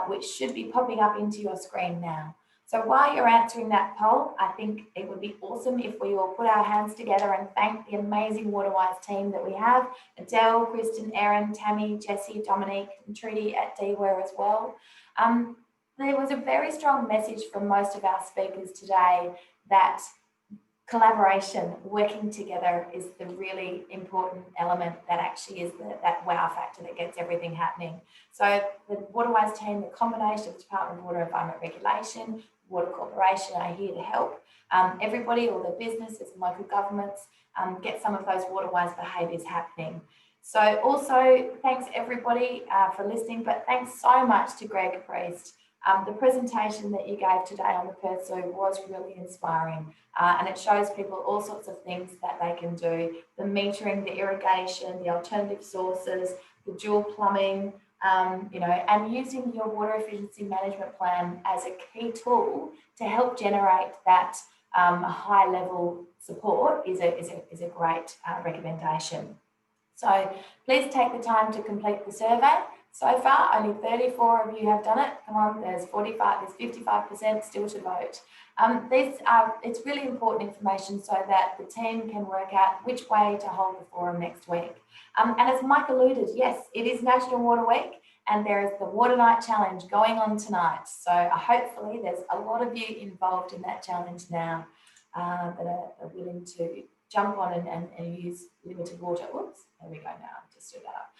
which should be popping up into your screen now. So while you're answering that poll, I think it would be awesome if we all put our hands together and thank the amazing Waterwise team that we have. Adele, Kristen, Erin, Tammy, Jessie, Dominique, and Trudy at DWare as well. There was a very strong message from most of our speakers today that collaboration, working together, is the really important element that actually is that wow factor that gets everything happening. So the Waterwise team, the combination of Department of Water and Environment Regulation, Water Corporation are here to help everybody, all the businesses and local governments get some of those Waterwise behaviours happening. So also thanks everybody for listening, but thanks so much to Greg Priest. The presentation that you gave today on the Perth Zoo was really inspiring, and it shows people all sorts of things that they can do. The metering, the irrigation, the alternative sources, the dual plumbing, you know, and using your water efficiency management plan as a key tool to help generate that high level support is a great recommendation. So please take the time to complete the survey. So far, only 34 of you have done it. Come on, there's 55% still to vote. It's really important information so that the team can work out which way to hold the forum next week. And as Mike alluded, yes, it is National Water Week, and there is the Water Night Challenge going on tonight. So hopefully there's a lot of you involved in that challenge now that are willing to jump on and use limited water. Oops, there we go now, just do that up.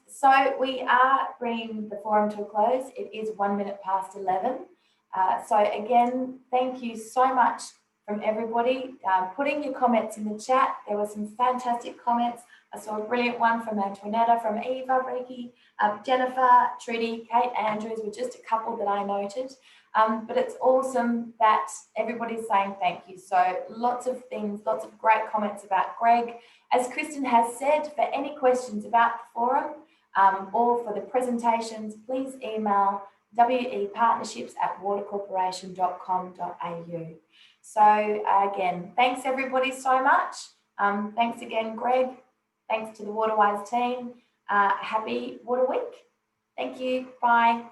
So we are bringing the forum to a close. It is 1 minute past 11. So again, thank you so much from everybody. Putting your comments in the chat. There were some fantastic comments. I saw a brilliant one from Antoinetta, from Eva, Ricky, Jennifer, Trudy, Kate, Andrews were just a couple that I noted. But it's awesome that everybody's saying thank you. So lots of things, lots of great comments about Greg. As Kristen has said, for any questions about the forum or for the presentations, please email wepartnerships@watercorporation.com.au. So again, thanks everybody so much. Thanks again, Greg. Thanks to the Waterwise team. Happy Water Week. Thank you. Bye.